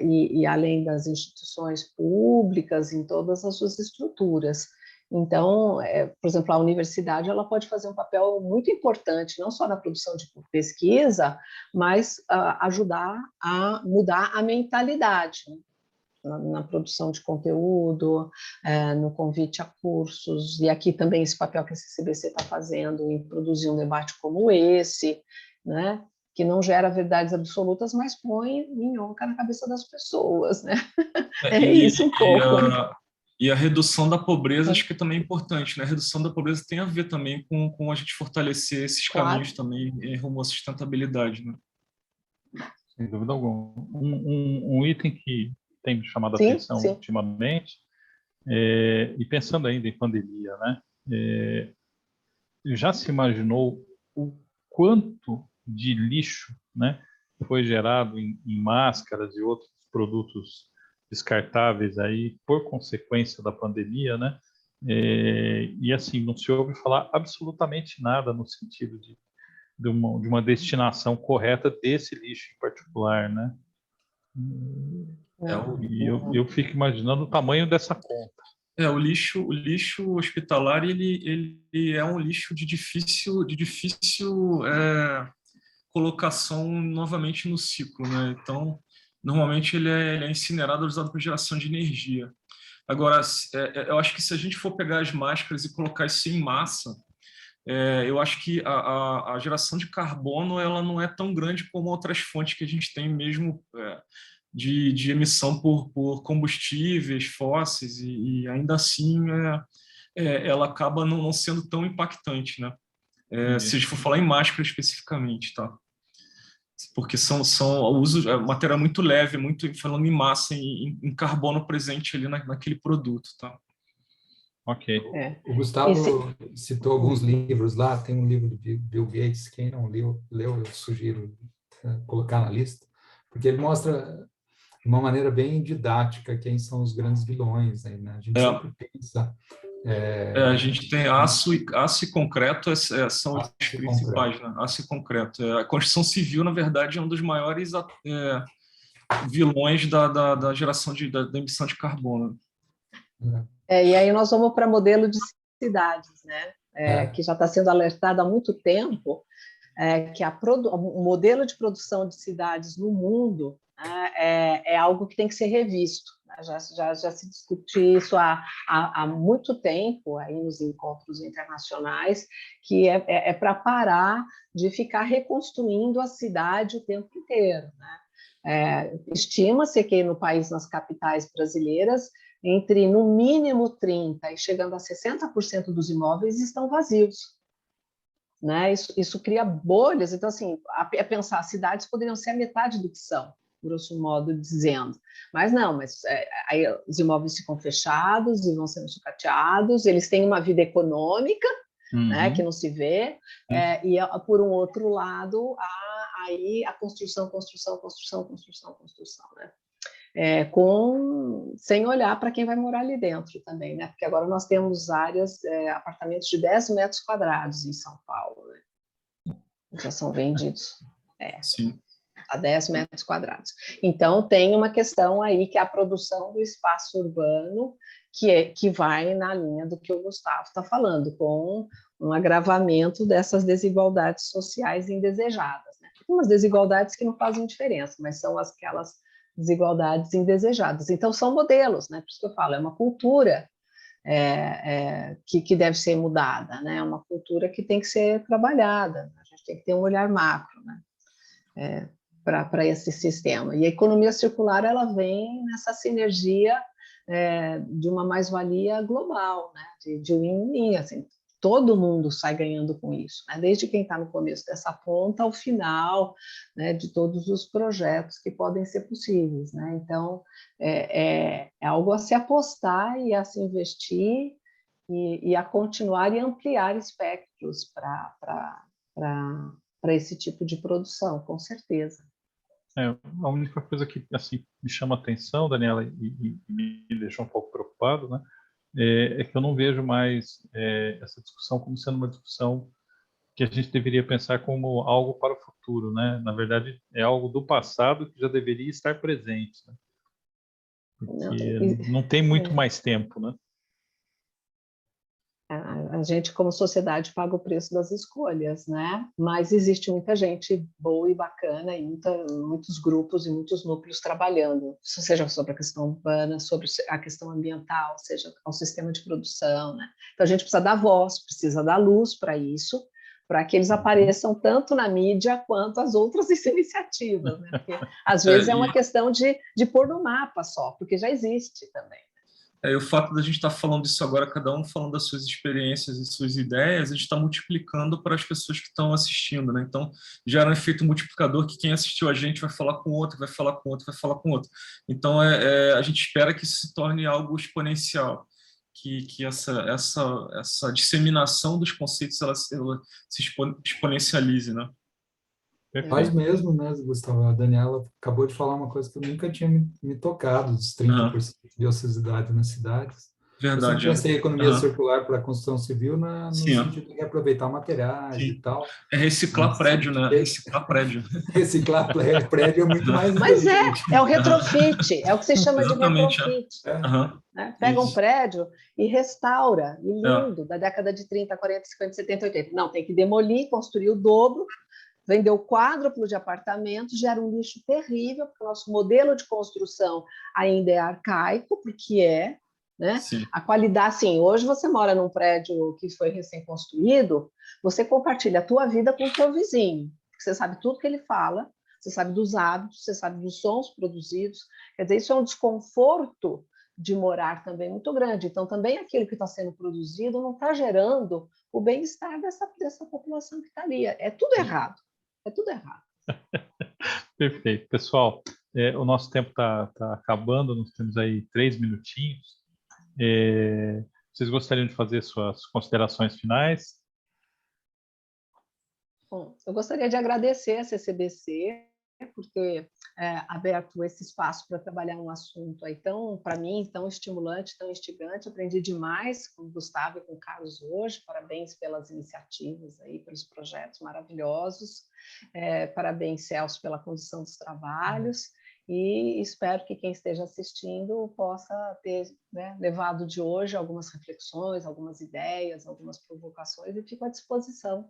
E além das instituições públicas, em todas as suas estruturas. Então, por exemplo, a universidade ela pode fazer um papel muito importante, não só na produção de pesquisa, mas ajudar a mudar a mentalidade, né? Na produção de conteúdo, no convite a cursos, e aqui também esse papel que a CCBC está fazendo em produzir um debate como esse, né? Que não gera verdades absolutas, mas põe minhoca na cabeça das pessoas, né? Isso um pouco. E a redução da pobreza acho que também é importante, né? A redução da pobreza tem a ver também com a gente fortalecer esses caminhos também em rumo à sustentabilidade, né? Sem dúvida alguma. Um item que tem me chamado a atenção ultimamente, e pensando ainda em pandemia, né? Já se imaginou o quanto de lixo, né, foi gerado em máscaras e outros produtos descartáveis aí por consequência da pandemia, né? E assim, não se ouve falar absolutamente nada no sentido de uma destinação correta desse lixo em particular, né? E eu fico imaginando o tamanho dessa conta. O lixo hospitalar ele é um lixo de difícil colocação novamente no ciclo, né? Então, normalmente ele é incinerado, usado para geração de energia. Agora, eu acho que se a gente for pegar as máscaras e colocar isso em massa, eu acho que a geração de carbono ela não é tão grande como outras fontes que a gente tem mesmo de emissão por combustíveis fósseis, e ainda assim ela acaba não sendo tão impactante, né? Se a gente for falar em máscara especificamente, tá? Porque o uso é matéria muito leve, muito falando em massa, em carbono presente ali naquele produto, tá? Ok. O Gustavo citou alguns livros lá, tem um livro do Bill Gates, quem não leu, eu sugiro colocar na lista, porque ele mostra de uma maneira bem didática quem são os grandes vilões, né? A gente sempre pensa... a gente tem aço e concreto são os principais, né? Aço e concreto. A construção civil, na verdade, é um dos maiores vilões da geração da emissão de carbono. E aí nós vamos para modelo de cidades, né? Que já está sendo alertado há muito tempo, que o modelo de produção de cidades no mundo é algo que tem que ser revisto. Já se discute isso há muito tempo aí nos encontros internacionais, que é para parar de ficar reconstruindo a cidade o tempo inteiro, né? Estima-se que no país, nas capitais brasileiras, entre no mínimo 30% e chegando a 60% dos imóveis estão vazios, né? Isso cria bolhas. Então, assim, pensar, cidades poderiam ser a metade do que são, grosso modo dizendo, mas não, aí os imóveis ficam fechados e vão sendo sucateados, eles têm uma vida econômica, né, que não se vê, e por um outro lado, há aí a construção, né? Sem olhar para quem vai morar ali dentro também, né? Porque agora nós temos áreas, apartamentos de 10 metros quadrados em São Paulo, né? Já são vendidos Sim. a 10 metros quadrados. Então, tem uma questão aí que é a produção do espaço urbano, que vai na linha do que o Gustavo está falando, com um agravamento dessas desigualdades sociais indesejadas, né? Umas desigualdades que não fazem diferença, mas são aquelas desigualdades indesejadas. Então, são modelos, né? Por isso que eu falo, é uma cultura que deve ser mudada, né? É uma cultura que tem que ser trabalhada, a gente tem que ter um olhar macro, né? Para esse sistema. E a economia circular, ela vem nessa sinergia de uma mais-valia global, né? De win-win, assim, todo mundo sai ganhando com isso, né? Desde quem está no começo dessa ponta ao final, né, de todos os projetos que podem ser possíveis, né? Então, é algo a se apostar e a se investir e a continuar e ampliar espectros para esse tipo de produção, com certeza. A única coisa que assim, me chama a atenção, Daniela, e me deixou um pouco preocupado, né, é que eu não vejo mais essa discussão como sendo uma discussão que a gente deveria pensar como algo para o futuro, né? Na verdade, é algo do passado que já deveria estar presente, né? Porque não tem muito mais tempo, né? A gente, como sociedade, paga o preço das escolhas, né? Mas existe muita gente boa e bacana, e muitos grupos e muitos núcleos trabalhando, seja sobre a questão urbana, sobre a questão ambiental, seja ao sistema de produção, né? Então, a gente precisa dar voz, precisa dar luz para isso, para que eles apareçam tanto na mídia quanto as outras iniciativas, né? Porque, às vezes, é uma questão de pôr no mapa só, porque já existe também. E o fato da gente estar falando disso agora, cada um falando das suas experiências e suas ideias, a gente está multiplicando para as pessoas que estão assistindo, né? Então, gera um efeito multiplicador que quem assistiu a gente vai falar com outro, vai falar com outro, vai falar com outro. Então, a gente espera que isso se torne algo exponencial, que essa disseminação dos conceitos ela se exponencialize, né? Nós mesmo, né, Gustavo? A Daniela acabou de falar uma coisa que eu nunca tinha me tocado, dos 30% de ociosidade nas cidades. Verdade. Eu sempre pensei em economia circular para a construção civil no sentido de reaproveitar materiais e tal. É reciclar prédio, né? Reciclar prédio. Reciclar prédio é muito mais Mas inteligente. é o retrofit, é o que se chama de retrofit. Né? Pega um prédio e restaura, e lindo, da década de 30, 40, 50, 70, 80. Não, tem que demolir, construir o dobro, vender o quádruplo de apartamentos, gera um lixo terrível, porque o nosso modelo de construção ainda é arcaico, porque né? A qualidade, assim, hoje você mora num prédio que foi recém-construído, você compartilha a tua vida com o teu vizinho, porque você sabe tudo que ele fala, você sabe dos hábitos, você sabe dos sons produzidos, quer dizer, isso é um desconforto de morar também muito grande, então também aquilo que está sendo produzido não está gerando o bem-estar dessa população que está ali, é tudo errado. É tudo errado. Perfeito. Pessoal, o nosso tempo está acabando, nós temos aí 3 minutinhos. Vocês gostariam de fazer suas considerações finais? Bom, eu gostaria de agradecer a CCBC por ter aberto esse espaço para trabalhar um assunto aí para mim, tão estimulante, tão instigante. Aprendi demais com o Gustavo e com o Carlos hoje. Parabéns pelas iniciativas aí, pelos projetos maravilhosos. Parabéns, Celso, pela condução dos trabalhos. E espero que quem esteja assistindo possa ter levado de hoje algumas reflexões, algumas ideias, algumas provocações, e fico à disposição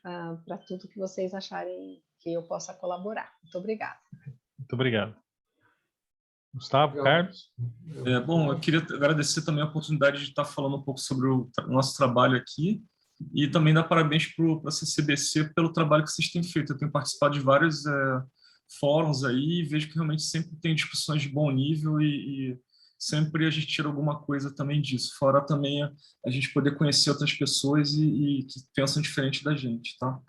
para tudo que vocês acharem que eu possa colaborar. Muito obrigada. Muito obrigado. Gustavo, Carlos? Bom, eu queria agradecer também a oportunidade de estar falando um pouco sobre o nosso trabalho aqui e também dar parabéns para a CCBC pelo trabalho que vocês têm feito. Eu tenho participado de vários fóruns aí e vejo que realmente sempre tem discussões de bom nível e sempre a gente tira alguma coisa também disso. Fora também a gente poder conhecer outras pessoas e que pensam diferente da gente, tá?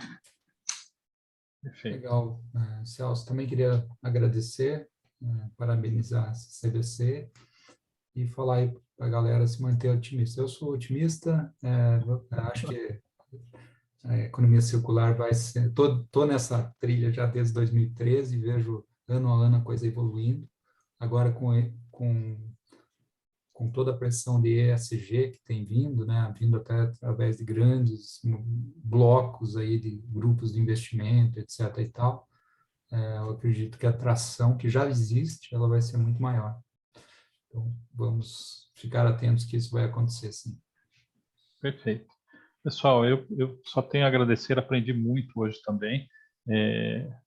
Perfeito. Legal. Celso, também queria agradecer, parabenizar a CCBC e falar aí para a galera se manter otimista. Eu sou otimista, acho que A economia circular vai ser... Estou nessa trilha já desde 2013 e vejo ano a ano a coisa evoluindo. Agora, com toda a pressão de ESG que tem vindo, né, vindo até através de grandes blocos aí de grupos de investimento, etc. e tal, eu acredito que a atração que já existe, ela vai ser muito maior. Então, vamos ficar atentos que isso vai acontecer, sim. Perfeito. Pessoal, eu só tenho a agradecer, aprendi muito hoje também.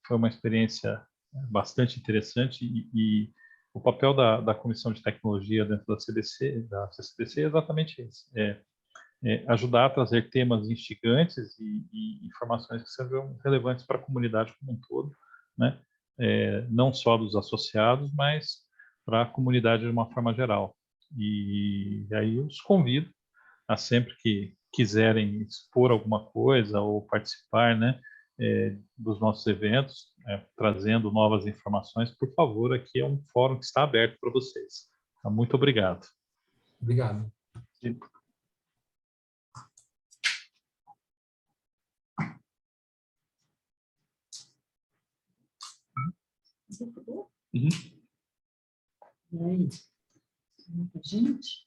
Foi uma experiência bastante interessante e o papel da Comissão de Tecnologia dentro da CCBC é exatamente esse, ajudar a trazer temas instigantes e informações que sejam relevantes para a comunidade como um todo, né? Não só dos associados, mas para a comunidade de uma forma geral. E aí eu os convido a sempre que quiserem expor alguma coisa ou participar, né, dos nossos eventos, trazendo novas informações, por favor, aqui é um fórum que está aberto para vocês. Então, muito obrigado. Obrigado. Uhum. E aí? Gente?